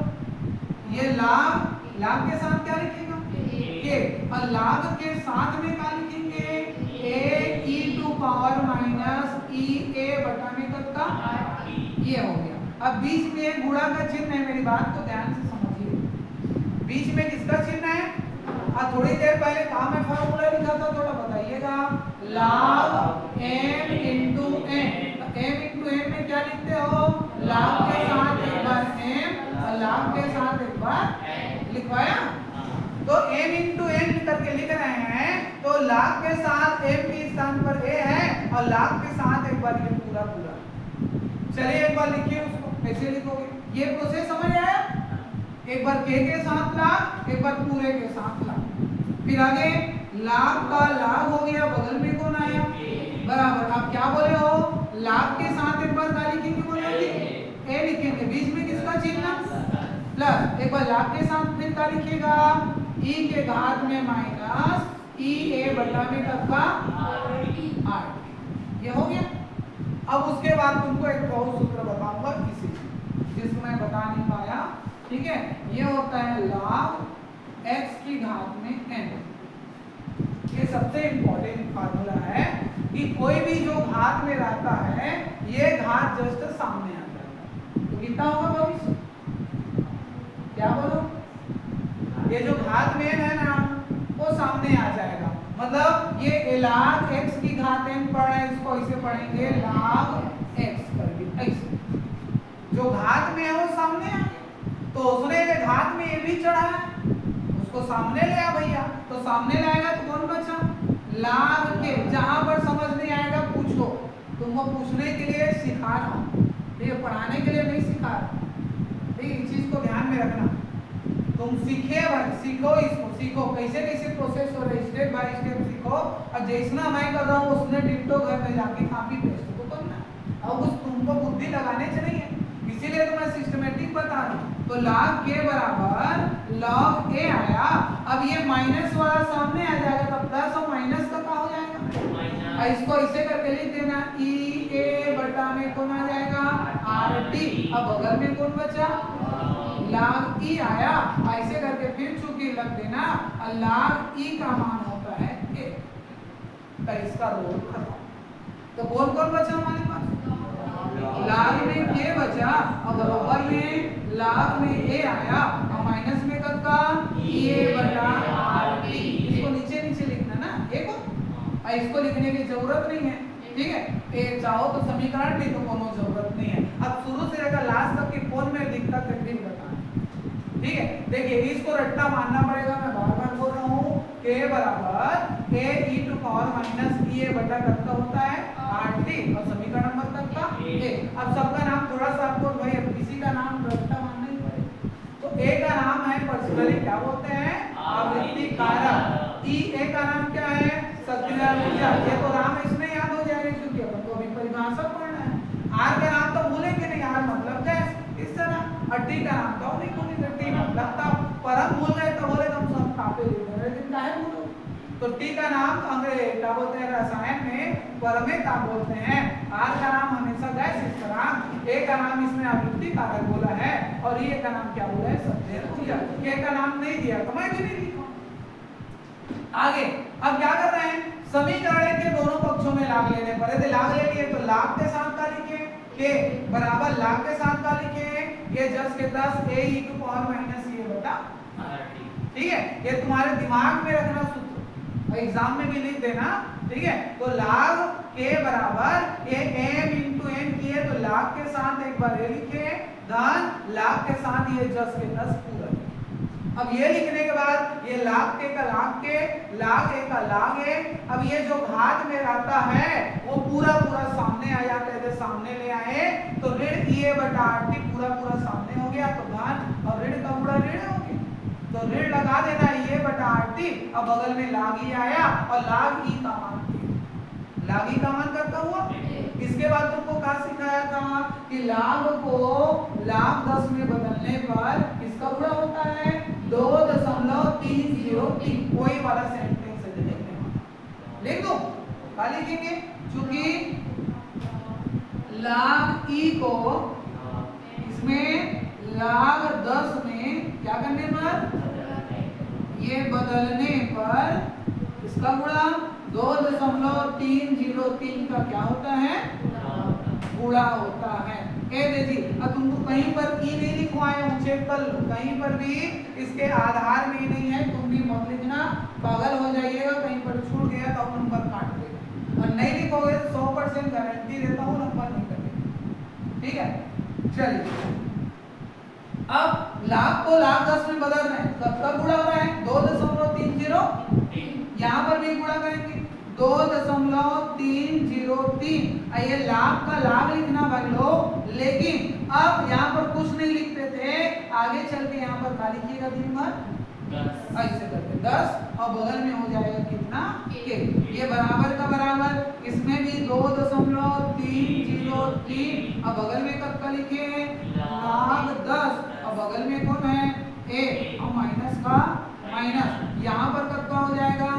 ये लाभ के साथ क्या लिखेगा, के, और लाभ के साथ में क्या लिखेंगे, a e to power minus E A बटा में कब का, ये हो गया। अब बीच में एक गुणा का चिन्ह है, मेरी बात को ध्यान से समझिए, बीच में किसका चिन्ह है, थोड़ी देर पहले कहा मैं फार्मूला लिखा था, थोड़ा बताइएगा, लाभ m into n, m into n में क्या लिखते हो, लाभ के साथ एक बार m और लाभ के साथ एक बार लिखवाया, तो m इंटू n करके लिख रहे हैं, तो लाभ के साथ m के स्थान पर a है और लाभ के साथ एक बार ये पूरा पूरा। चलिए एक बार लिखिए उसको, कैसे लिखोगे, ये प्रोसेस समझ आया, एक बार k के साथ लाभ, एक बार पूरे के साथ लाभ, फिर आगे लाभ का लाभ हो गया, बगल में कौन आया, बराबर। आप क्या बोले हो, लाभ के साथ एक बार क्या लिखेंगे, बोलेंगे a लिखेंगे, बीच में किसका चिन्ह, प्लस, एक बार लाभ के साथ फिर क्या लिखेगा, e के घात में माइनस ई ए बटा में कब का, RT। ये हो गया। अब उसके बाद तुमको एक बहुत सूत्र बताऊंगा किसी जिसको मैं बता नहीं पाया, ठीक है। ये होता है लाभ x की घात में n। ये सबसे इंपॉर्टेंट फार्मूला है कि कोई भी जो घात में रहता है ये घात जस्ट सामने आ जाता है, तो कितना होगा भविष्य, क्या बोलो, ये जो घात में है ना वो सामने log x की घात n पढ़ रहे हैं, इसको ऐसे पढ़ेंगे log x करके ऐसे। जो घात में है वो सामने आ, तो उसने घात में ये भी चढ़ा है, उसको सामने ले आ भैया, तो सामने लाएगा तो कौन बचा log के। जहां पर समझ नहीं आएगा पूछो, तुमको पूछने के लिए सिखा रहा हूं, ये पढ़ाने के लिए नहीं सिखा रहा। ठीक, इस चीज को ध्यान में रखना। तुम सीखे भाई, सीखो इसको, सीखो कैसे कैसे प्रोसेस हो रहा है, स्टेप बाय स्टेप सीखो। और जैसा मैं कर रहा हूँ उसने डिट्टो घर में जाके कॉपी पेस्ट को करना। अब कुछ तुमको बुद्धि लगाने से नहीं है, इसीलिए तो मैं सिस्टमेटिक बता रहा हूँ। तो log k बराबर log a आया। अब ये माइनस वाला सामने आ जाएगा, तब प्लस और माइनस का क्या हो जाएगा, इसको ऐसे करके लिख देना e a बटा में कौन आ जाएगा rt। अब बगल में कौन बचा log e आया, ऐसे करके फिर चूंकि लग देना log e का मान होता है a, तो इसका रोल खत्म। तो कौन कौन बचा हमारे पास, log में k बचा और बराबर में log में a आया और माइनस में कब का e a बटा rt। इसको नीचे नीचे लिखना ना a को, और इसको लिखने की जरूरत नहीं है। ठीक है, ए चाहो तो समीकरण नहीं तो कोनो जरूरत नहीं है। अब शुरू से लेकर लास्ट तक की कौन में दिक्कत तकलीफ बताना। ठीक है, देखिए इसको रट्टा मानना पड़ेगा, मैं बार बार बोल रहा हूँ k बराबर a e to power minus e a बटा कब का होता है rt और समीकरण नंबर तक का a। अब सबका नाम थोड़ा सा आपको भाई, अब किसी का नाम रट्टा मानना ही पड़ेगा। तो a का नाम है पर्सनली क्या बोलते हैं आवृत्ति कारक, e a का नाम क्या है सक्रिय ऊर्जा। ये तो नाम इसमें याद हो जाएगा क्योंकि अपन को अभी परिभाषा पढ़ना है। r का नाम तो भूलेंगे नहीं, r मतलब क्या है इस तरह, और t का नाम तो नहीं भूलेंगे, t मतलब था, पर हम भूल गए तो बोले हम सब कापे लिख रहे, लेकिन काहे भूलो। तो t का नाम अंग्रेजी क्या बोलते हैं रसायन में परमेय क्या बोलते हैं, r का नाम हमेशा गैस स्थिरांक, a का नाम इसमें आवृत्ति कारक बोला है और e का नाम क्या बोला है सक्रिय ऊर्जा। k का नाम नहीं दिया तो मैं भी नहीं लिखा। आगे अब क्या कर रहे हैं, समीकरण के दोनों पक्षों में लाग लेने पड़े थे, लाग ले लिए तो लाग के साथ का लिखे k बराबर लाग के साथ का लिखे ये 10 के 10 a e to power minus e बटा rt। ठीक है, ये तुम्हारे दिमाग में रखना सूत्र, एग्जाम में भी लिख देना। ठीक है, तो लाग k बराबर ये m into n किए तो लाग के साथ एक बार ये लिखे धन लाग के साथ ये 10 के 10 पूरा। अब ये लिखने के बाद ये लाग के का लाग के, लाग ए का लाग ए, अब ये जो घात में रहता है वो पूरा पूरा सामने आ जाता है, सामने ले आए तो ऋण e बटा rt पूरा पूरा सामने हो गया, तो धन और ऋण का पूरा ऋण हो गया, तो ऋण लगा देना e बटा rt। अब बगल में लाग e आया और लाग e का मान, लाग e का मान करता हुआ। इसके बाद तुमको क्या सिखाया था कि लाग को लाग 10 में बदलने पर किसका गुणा होता है 2.303। कोई वाला सेंटेंस है देखने वाला, लिख दो क्या लिखेंगे, चूंकि लाग ई को इसमें लाग 10 में क्या करने पर ये बदलने पर इसका गुणा 2.303 का क्या होता है गुणा होता है। ए देखिए, अब तुमको कहीं पर ई नहीं लिखवाए हूं, चेक कर लो, कहीं पर भी इसके आधार में नहीं है, तुम भी मत लिखना, पागल हो जाइएगा, कहीं पर छूट गया तो नंबर काट देगा, और नहीं लिखोगे तो 100% गारंटी देता हूं नंबर नहीं कटेगा। ठीक है, चलिए अब लाख को लाख 10 में बदल रहे हैं, कब का गुणा हो रहा है 2.303, यहाँ पर भी गुणा करेंगे 2.303। ये लाख का लाभ लिखना भाई लोग, लेकिन अब यहाँ पर कुछ नहीं लिखते थे, आगे चल के यहाँ पर क्या लिखिएगा दिन भर ऐसे करके 10 और बगल में हो जाएगा कितना k, ये बराबर का बराबर, इसमें भी 2.303 और बगल में कब का लिखे लाख 10 और बगल में कौन है a और माइनस का माइनस, यहाँ पर कब का हो जाएगा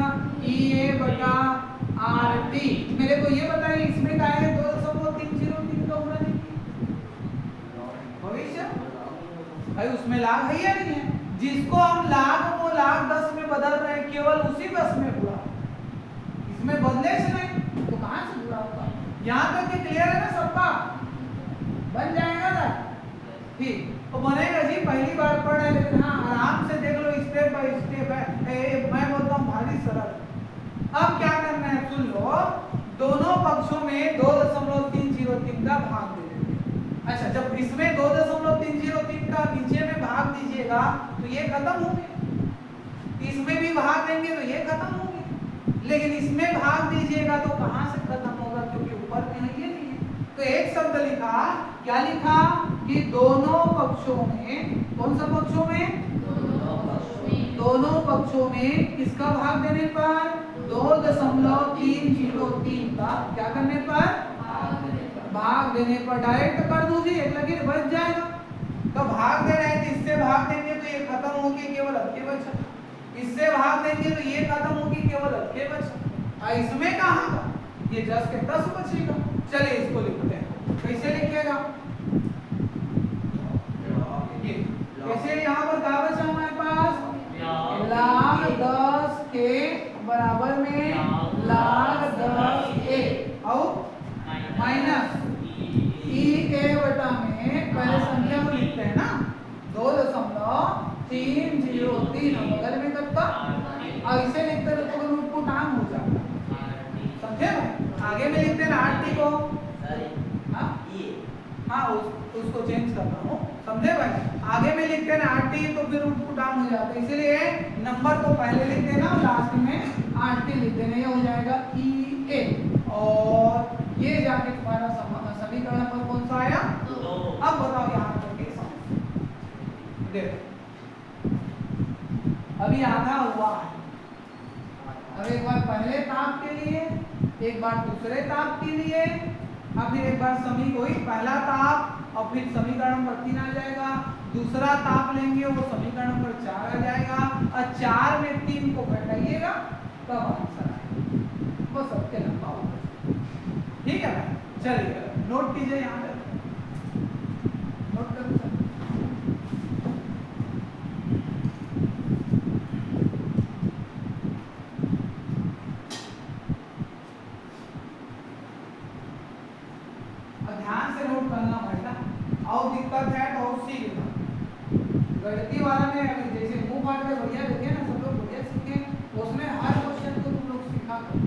e a बटा rt। मेरे को ये बताइए इसमें क्या है 2.303 का गुणा नहीं भविष्य भाई, उसमें लाभ है या नहीं है, जिसको हम लाख को लाख 10 में बदल रहे हैं केवल उसी 10 में गुणा, इसमें बदले से नहीं तो कहां से गुणा होगा। यहाँ तक कि क्लियर है ना सबका, बन जाएगा ना, ठीक तो बनेगा जी, पहली बार पढ़ रहे लेकिन हाँ आराम से देख लो, स्टेप बाय स्टेप है, मैं बोलता हूँ भारी सरल। अब क्या करना है दोनों पक्षों में 2.303 का भाग दे देंगे। अच्छा, जब इसमें 2.303 का नीचे में भाग दीजिएगा तो ये खत्म हो गया, इसमें भी भाग देंगे तो ये खत्म हो गया, लेकिन इसमें भाग दीजिएगा तो कहां से खत्म होगा, क्योंकि ऊपर में है, ये नहीं है। तो एक शब्द लिखा, क्या लिखा कि दोनों पक्षों में, कौन सा पक्षों में, दोनों पक्षों में किसका भाग देने पर, 2.303 का क्या करने पर, भाग देने पर। डायरेक्ट कर दूंगी, एक लकीर बच जाएगा। तो भाग दे रहे हैं तो इससे भाग देंगे तो ये खत्म होके केवल अक्के बचा, इससे भाग देंगे तो ये खत्म होके केवल अक्के बचा। इसमें कहाँ का, ये 10 के 10 बचेगा। चलिए इसको लिखते हैं, कैसे लिखिएगा, ये कैसे, यहाँ पर क्या बचा हमारे पास, log 10 के बराबर में log 10 a और माइनस ई ए बटा में पहले संख्या को लिखते हैं ना, 2.303 बगल में कब का, और इसे लिखते हैं तो रूट को काम हो जाता, समझे भाई। आगे में लिखते हैं 8t को, हाँ उसको चेंज करना हो, समझे भाई। आगे में लिखते हैं 8t तो फिर रूट को काम हो जाता है, इसलिए नंबर को पहले लिख देना, लास्ट में 8t लिख देना, ये हो जाएगा ई ए, और ये जाके तुम्हारा समीकरण नंबर कौन सा आया, 2। अब बताओ यहाँ करके देखो, अभी आधा हुआ है, अब एक बार पहले ताप के लिए, एक बार दूसरे ताप के लिए, अब फिर एक बार वही पहला ताप और फिर समीकरण नंबर 3 आ जाएगा, दूसरा ताप लेंगे वो समीकरण नंबर 4 आ जाएगा, और 4 में 3 को घटाइएगा तब आंसर आएगा, बस सबके लंबा होगा। ठीक है भाई, चलिए नोट कीजिए, यहाँ पे नोट कर दो। ध्यान से नोट करना बेटा, और दिक्कत है तो और सीख लेना। गणितीय वाला में अभी जैसे मुंह फाड़ के बढ़िया देखे ना, सब लोग बढ़िया सीखे, उसमें हर क्वेश्चन को तुम लोग सीखा करो।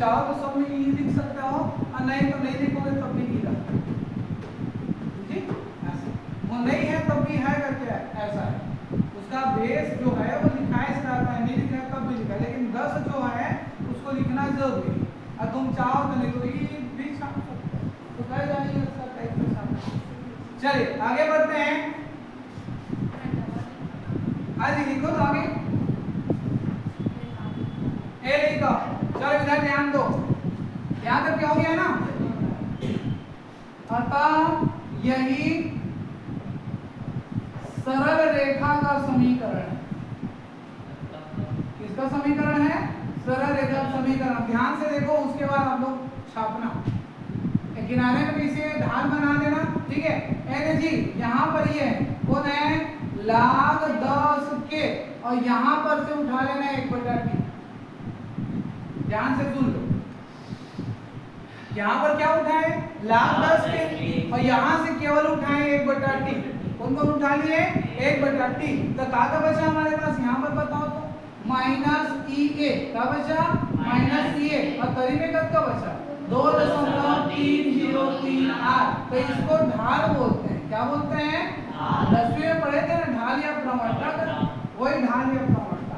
चाहो तो सब में ई लिख सकते हो और नहीं तो नहीं लिखोगे तब भी ई रखते जी ऐसे। वो नहीं है तब भी है करके ऐसा है, उसका बेस जो है वो लिखा है इस तरह का, नहीं लिखा है तब भी लिखा है, लेकिन 10 जो है उसको लिखना जरूरी है। और तुम चाहो तो नहीं तो ई भी छाप सकते हो, तो कह जाइए ऐसा टाइप में छाप। चलिए आगे बढ़ते हैं, आज लिखो तो आगे ए लिखो। चलो इधर ध्यान दो, ध्यान करके हो गया ना। अतः यही सरल रेखा का समीकरण है। किसका समीकरण है? सरल रेखा का समीकरण। ध्यान से देखो, उसके बाद आप लोग छापना, किनारे में पीछे ढाल बना देना, ठीक है। एन जी यहाँ पर ये कौन है? log 10 के, और यहाँ पर से उठा लेना 1/t। ध्यान से सुन लो, यहाँ पर क्या उठाए? log 10 के, और यहाँ से केवल उठाए 1/t। कौन कौन उठा लिए? 1/t। तो क्या बचा हमारे पास यहाँ पर बताओ तो? -EA क्या बचा? -EA, और करीब कब का बचा? 2.303r। तो इसको ढाल बोलते हैं। क्या बोलते हैं? 10वीं में पढ़े थे ना, ढाल या प्रवणता, वही ढाल या प्रवणता।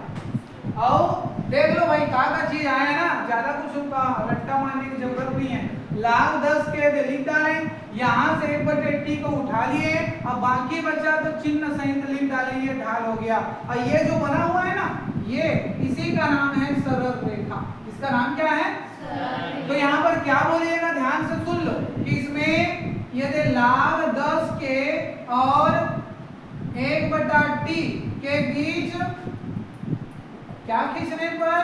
और देख लो भाई का चीज आया ना, ज्यादा कुछ उनका रट्टा मारने की जरूरत नहीं है। log 10 के लिख डाले, यहाँ से 1/t को उठा लिए, अब बाकी बचा तो चिन्ह सहित लिख डाले, ये ढाल हो गया। और ये जो बना हुआ है ना, ये इसी का नाम है सरल रेखा। इसका नाम क्या है? तो यहाँ पर क्या बोलिएगा, ध्यान से सुन लो कि इसमें यदि log 10 के और 1/t के बीच क्या खींचने पर?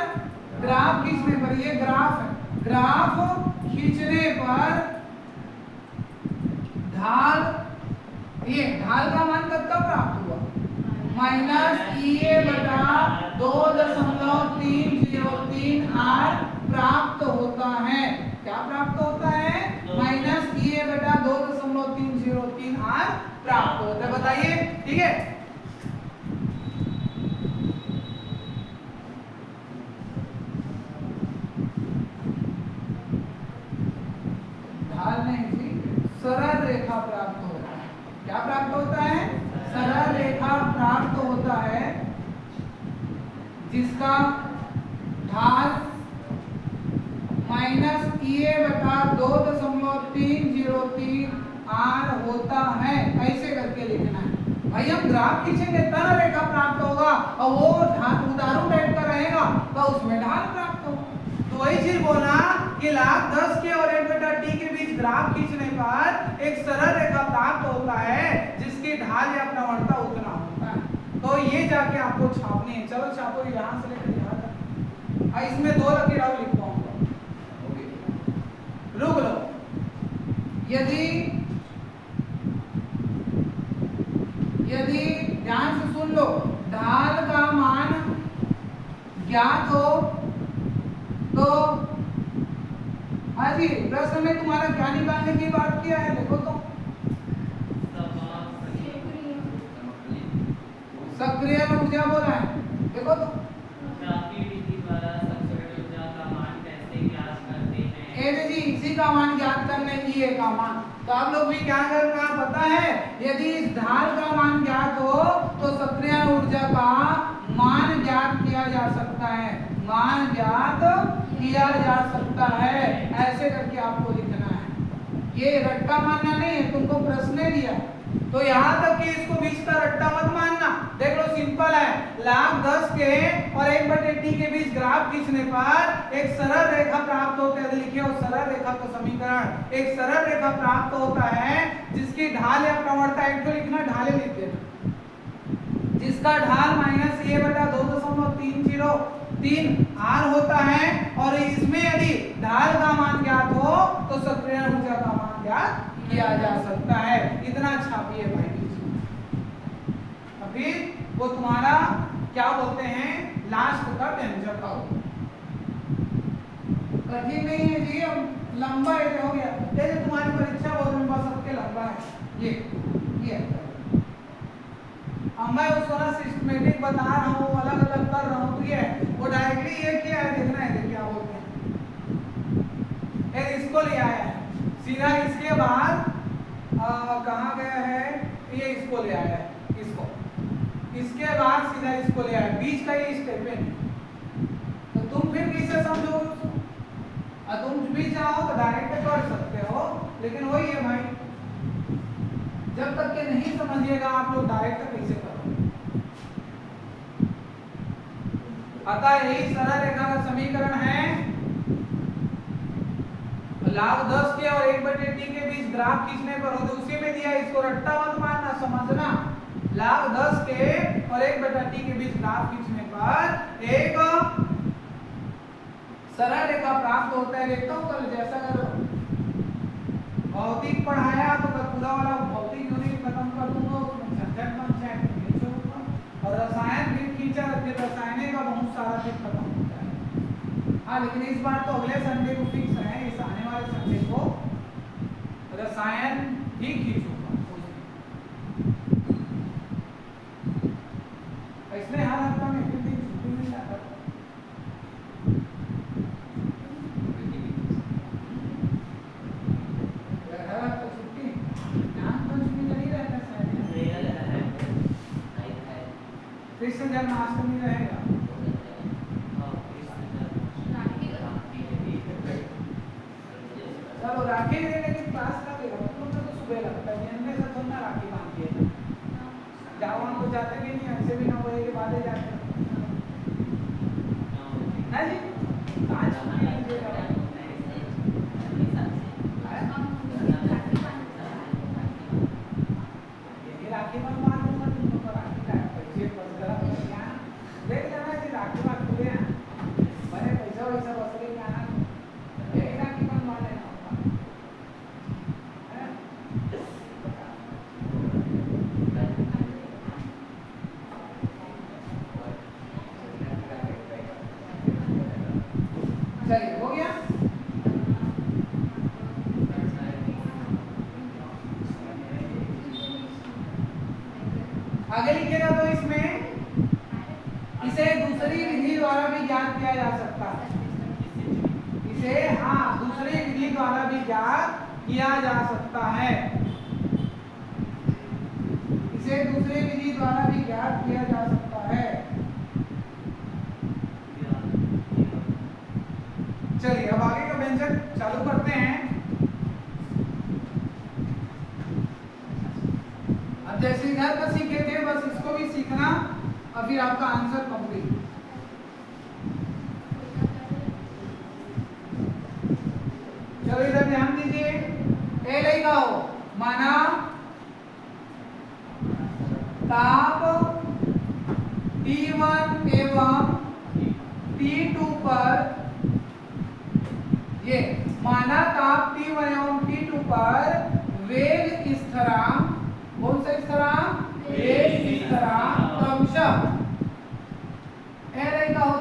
ग्राफ खींचने पर, ये ग्राफ है, ग्राफ खींचने पर ढाल, ये ढाल का मान कब का प्राप्त हुआ? -EA/2.303r प्राप्त होता है। क्या प्राप्त होता है? -EA/2.303r प्राप्त होता है। बताइए, ठीक है। ढाल नहीं जी, सरल रेखा प्राप्त होता है। क्या प्राप्त होता है? सरल रेखा प्राप्त होता है जिसका ढाल -EA/2.303r होता है। ऐसे करके लिखना है भाई। हम ग्राफ खींचेंगे तब रेखा प्राप्त होगा, और वो ढाल उदाहरण टाइप का रहेगा तो उसमें ढाल प्राप्त होगा। तो वही चीज बोला कि log 10 के और 1/t के बीच ग्राफ खींचने पर एक सरल रेखा प्राप्त होता है जिसकी ढाल या प्रवणता उतना होता है। तो ये जाके आपको छापनी है। चलो छापो, यहाँ से लेकर यहाँ तक। इसमें 2 लकीर और लिखता हूँ, रुक लो। यदि ध्यान से सुन लो, ढाल का मान ज्ञात हो तो हाजी प्रश्न में तुम्हारा क्या निकालने की बात किया है? देखो तो, सक्रिय ऊर्जा बोला है। देखो तो, जी इसी का मान ज्ञात करने की ये का मान। तो आप लोग भी क्या करना पता है? यदि इस ढाल का मान ज्ञात हो तो सक्रिय ऊर्जा का मान ज्ञात किया जा सकता है, मान ज्ञात किया जा सकता है। ऐसे करके आपको लिखना है, ये रट्टा मानना नहीं है, तुमको प्रश्न दिया। तो यहाँ तक कि इसको बीच का रट्टा मत मानना। देख लो सिंपल है, log 10 के और 1/t के बीच ग्राफ खींचने पर एक सरल रेखा प्राप्त होता है। लिखिए उस सरल रेखा का समीकरण, एक सरल रेखा प्राप्त होता है जिसकी ढाल या प्रवणता, एक तो लिखना ढाले लिख देना, जिसका ढाल -EA/2.303r होता है। और इसमें यदि ढाल का मान ज्ञात हो तो सक्रिय ऊर्जा का मान ज्ञात किया जा सकता है। इतना छापिए भाई। फिर वो तुम्हारा क्या बोलते हैं, लास्ट का व्यंजक का कठिन नहीं है जी, अब लंबा ये हो गया। जैसे तुम्हारी परीक्षा बहुत लंबा, सबके लंबा है ये अब मैं उसको ना सिस्टमेटिक बता रहा हूँ, अलग अलग कर रहा हूँ। तो ये वो डायरेक्टली ये क्या है देखना है, क्या बोलते हैं सीधा इसके बाद कहाँ गया है, ये इसको ले आया है, इसको, इसके बाद सीधा इसको ले आया, बीच का ये स्टेप है नहीं। तो तुम फिर कैसे समझोगे उसको? तुम भी चाहो तो डायरेक्ट कर सकते हो, लेकिन वही है भाई, जब तक के नहीं समझिएगा आप लोग डायरेक्ट कैसे करोगे। अतः यही सरल रेखा का समीकरण है, log 10 के और 1/t के बीच ग्राफ खींचने पर होते, उसी में दिया, इसको रट्टा मत मारना, समझना। log 10 के और 1/t के बीच ग्राफ खींचने पर एक सरल रेखा प्राप्त होता है। देखता हूँ कल जैसा अगर भौतिक पढ़ाया तो कल पूरा वाला भौतिक यूनिट खत्म कर दूंगा, उसमें झंझट बन जाएगा, और रसायन भी खींचा, फिर रसायन का बहुत सारा चीज खत्म होता है। हाँ, लेकिन इस बार तो अगले संडे को फिक्स है, इस आने वाले संडे को रसायन ही खींचूंगा। इसलिए हर हफ्ता में एक दिन छुट्टी मिल जाता है। हर हफ्ता छुट्टी, ज्ञान पंचमी नहीं रहता शायद, कृष्ण जन्माष्टमी रहेगा। चलो राखी देने की क्लास का देगा, मतलब तो सुबह लगता है, दिन में सब ना राखी बांधती है, जाओ वहाँ तो जाते भी नहीं, ऐसे भी 9 बजे के बाद ही जाते हैं ना जी। आज ये राखी बनवा दूंगा तुमको, तो राखी का पैसे बस गलत हो गया, देख लेना कि राखी बात खुले हैं, मैंने पैसा वैसा वसूल के आना, यही राखी बनवा लेना होगा, है? चलिए हो गया। आगे लिखिएगा तो इसमें इसे दूसरी विधि द्वारा भी ज्ञात किया जा सकता है, इसे हाँ दूसरी विधि द्वारा भी ज्ञात किया जा सकता है, इसे दूसरी विधि द्वारा भी ज्ञात किया जा सकता है। चलिए अब आगे का व्यंजन चालू करते हैं। अब जैसे इधर का सीखे थे बस इसको भी सीखना, और फिर आपका आंसर कंप्लीट। चलो इधर ध्यान दीजिए, ए लगाओ, माना ताप T1 एवं T2 पर, ये माना ताप T1 एवं T2 पर वेग स्थिरांक, कौन सा स्थिरांक? वेग स्थिरांक क्रमशः,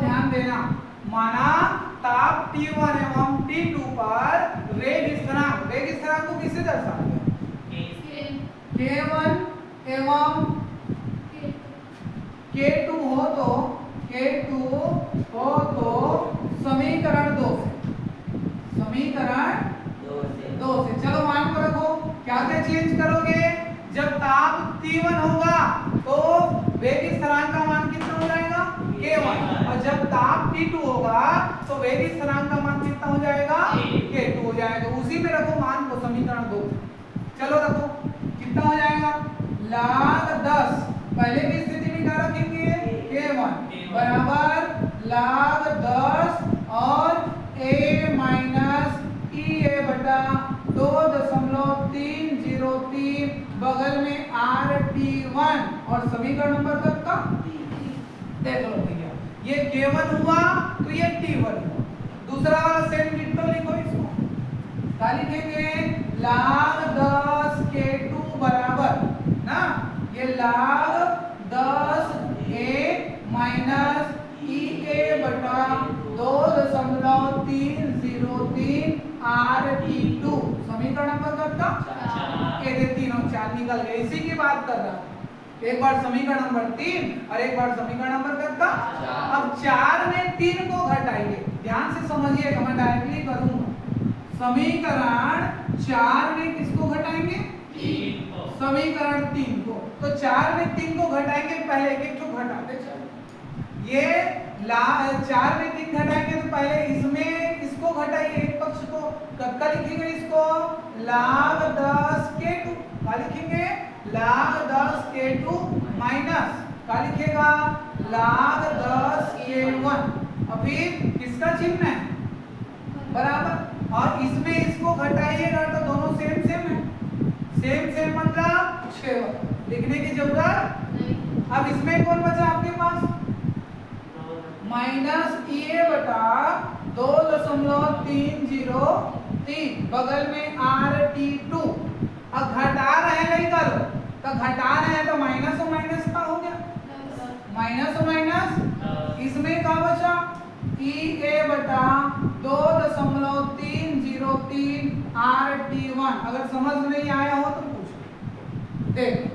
ध्यान देना, माना ताप T1 एवं T2 पर वेग स्थिरांक, वेग स्थिरांक को किससे दर्शाते हैं? K1 एवं K2 हो तो समीकरण 2 से, समीकरण 2 से, चलो मान को रखो, क्या क्या चेंज करोगे? जब ताप T1 होगा तो वेग स्थिरांक का मान कितना हो जाएगा? K1, और जब ताप T2 होगा तो वेग स्थिरांक का मान कितना हो जाएगा? K2 हो जाएगा। उसी में रखो मान को, समीकरण 2। चलो रखो, कितना हो जाएगा? log 10, पहले की स्थिति में क्या रखेंगे? K1 बराबर log 10 और A माइनस EA बटा 2.303 बगल में RT1, और समीकरण नंबर तक का देख लो भैया, ये K1 हुआ तो ये T1 हुआ, दूसरा वाला सेम डिट्टो लिखो इसको, क्या लिखेंगे? log 10 K2 बराबर ना, ये log 10 A माइनस EA बटा 2.303 RT2, समीकरण नंबर कब का? ये तीनों 4 निकल गए, इसी की बात कर रहा हूं। एक बार समीकरण नंबर 3 और एक बार समीकरण नंबर कब का? अब 4 में 3 को घटाइए, ध्यान से समझिएगा, मैं डायरेक्टली करूंगा। समीकरण 4 समीकरण 3 को। तो 4 में 3 को घटाएंगे, पहले एक एक को घटाते चलो। ये 4 में 3 घटाएंगे तो पहले इसमें इसको घटाइए, एक पक्ष को। क्या लिखेंगे इसको? log 10 k2। क्या लिखेंगे? log 10 k2 माइनस क्या लिखेगा? log 10 k1। अब फिर किसका चिन्ह है? बराबर। और इसमें इसको घटाइएगा तो दोनों सेम सेम है। सेम सेम मतलब 6 लिखने की जरूरत नहीं। अब इसमें कौन बचा आपके पास? माइनस ए बटा 2.303 बगल में RT2। अब घटा रहे हैं, नहीं करो तो घटा रहे हैं तो माइनस और माइनस का हो गया, माइनस और माइनस। इसमें क्या बचा? ए बटा 2.303 RT1। अगर समझ नहीं आया हो तो पूछो। देखो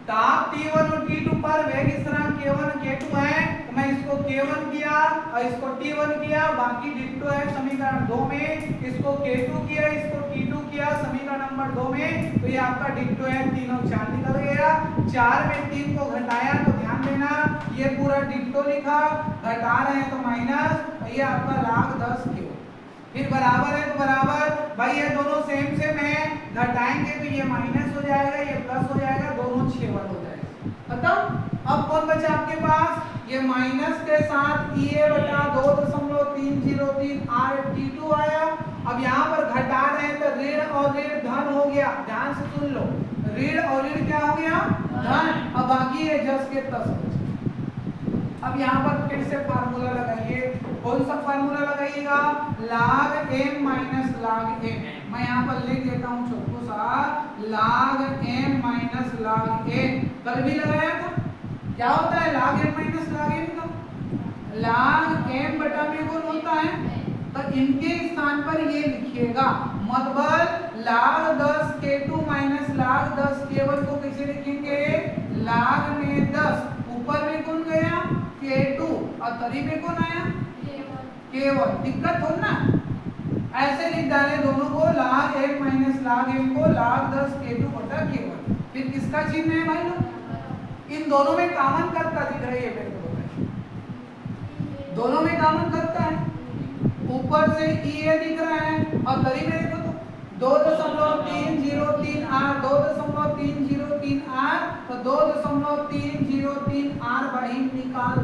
ताप T1 और T2 पर वेग स्थिरांक K1 K2 है, तो मैं इसको K1 किया और इसको T1 किया, बाकी डिट्टो है समीकरण 2 में। इसको K2 किया, इसको T2 किया समीकरण नंबर 2 में, तो ये आपका डिट्टो है। 3 और 4 निकल गया। 4 में 3 को घटाया तो ध्यान देना ये पूरा डिट्टो लिखा, घटा रहे हैं तो माइनस, ये आपका log 10 K। फिर बराबर है तो बराबर, भाई ये दोनों सेम सेम है, घटाएंगे तो ये माइनस हो जाएगा, ये प्लस हो जाएगा, दोनों 6 हो जाएगा। खत्म। अब कौन बचा आपके पास? ये माइनस के साथ ए बटा 2.303 RT2 आया। अब यहाँ पर घटा रहे हैं तो ऋण और ऋण धन हो गया। ध्यान से सुन लो, ऋण और ऋण क्या हो गया? धन। अब बाकी है जस के तस। अब यहाँ पर फिर से फार्मूला लगाइए। कौन सा फार्मूला लगाइएगा? log m minus log m। मैं यहाँ पर लिख देता हूँ छोटू सा, log m minus log m। कल भी लगाया था। क्या होता है log m minus log m का? log m बटा में कौन होता है? तो इनके स्थान पर ये लिखिएगा। मतलब log 10 k2 minus log 10 k1 को कैसे लिखेंगे? log में 10, ऊपर में कौन गया? K2 और तरी में कौन आया? K1। दिक्कत हो ना, ऐसे लिख डाले दोनों को, log m minus log m को log 10 k2 बटा k1। फिर किसका चिन्ह है भाई लोग? इन दोनों में कॉमन करता दिख रही है मेरे को, दोनों में कॉमन करता है। ऊपर से e दिख रहा है और तरी में देखो तो 2.303 r, 2.303 r, तो 2.303 r भाई निकाल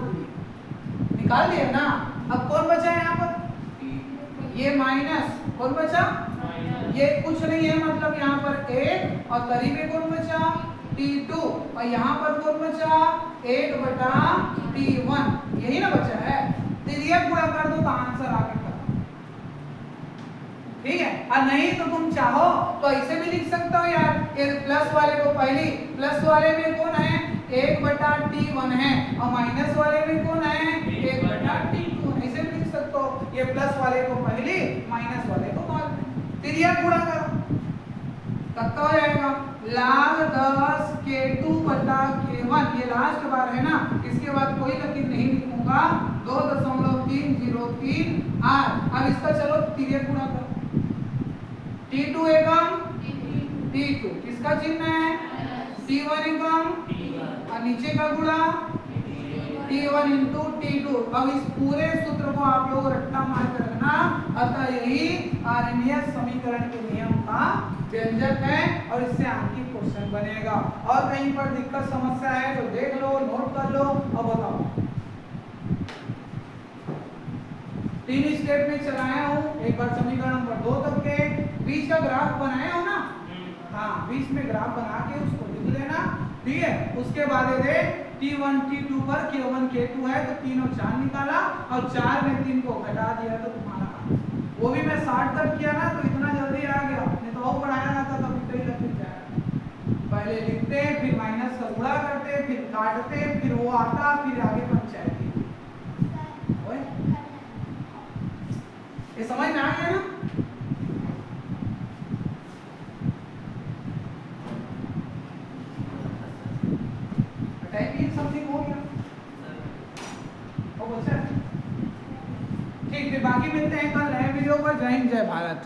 दिया ना। अब कौन बचा है यहाँ पर? ये माइनस, कौन बचा? ये कुछ नहीं है, मतलब यहाँ पर 1 और तरी में कौन बचा? T2 और यहाँ पर कौन बचा? 1 बटा T1। यही ना बचा है। तिरिया पूरा कर दो तो आंसर आगे कर, ठीक है। और नहीं तो तुम चाहो तो ऐसे भी लिख सकते हो यार, ये प्लस वाले को पहली, प्लस वाले में कौन है? 1 बटा T1 है, और माइनस वाले में कौन है? 1 बटा T2। ऐसे भी लिख सकते हो, ये प्लस वाले को पहली, माइनस वाले को बाद में। तिरिया पूरा करो, तब तो हो जाएगा log 10 k2 बटा k1। ये लास्ट बार है ना, इसके बाद कोई लकीर नहीं लिखूंगा। 2.303 r। अब इसका चलो तिरिया पूरा करो। T2 एकम T2, किसका चिन्ह है? T1 एकम, और नीचे का गुणा T1 इंटू T2। अब इस पूरे सूत्र को आप लोग रट्टा मार कर रखना। अतः यही आर्यनियस समीकरण के नियम का व्यंजक है और इससे आपकी क्वेश्चन बनेगा। और कहीं पर दिक्कत समस्या है तो देख लो, नोट कर लो और बताओ। 3 स्टेप में चलाया हूँ। एक बार समीकरण नंबर 2 तक के बीच का ग्राफ बनाया हो ना, हाँ, बीच में ग्राफ बना के उसको लिख लेना, ठीक है। उसके बाद ये T1 T2 पर K1 K2 है तो 3 और 4 निकाला, और 4 में 3 को घटा दिया तो तुम्हारा वो भी मैं 60 तक किया ना, तो इतना जल्दी आ गया। नहीं तो और बढ़ाया जाता तो कई लग जाएगा। पहले लिखते, फिर माइनस का गुणा करते, फिर काटते, फिर वो आता, फिर आगे पंचायती। ये समझ में आ गया ना? टाइपिंग समथिंग हो गया, ठीक। फिर बाकी मिलते हैं कल नए वीडियो पर। जय हिंद, जय भारत।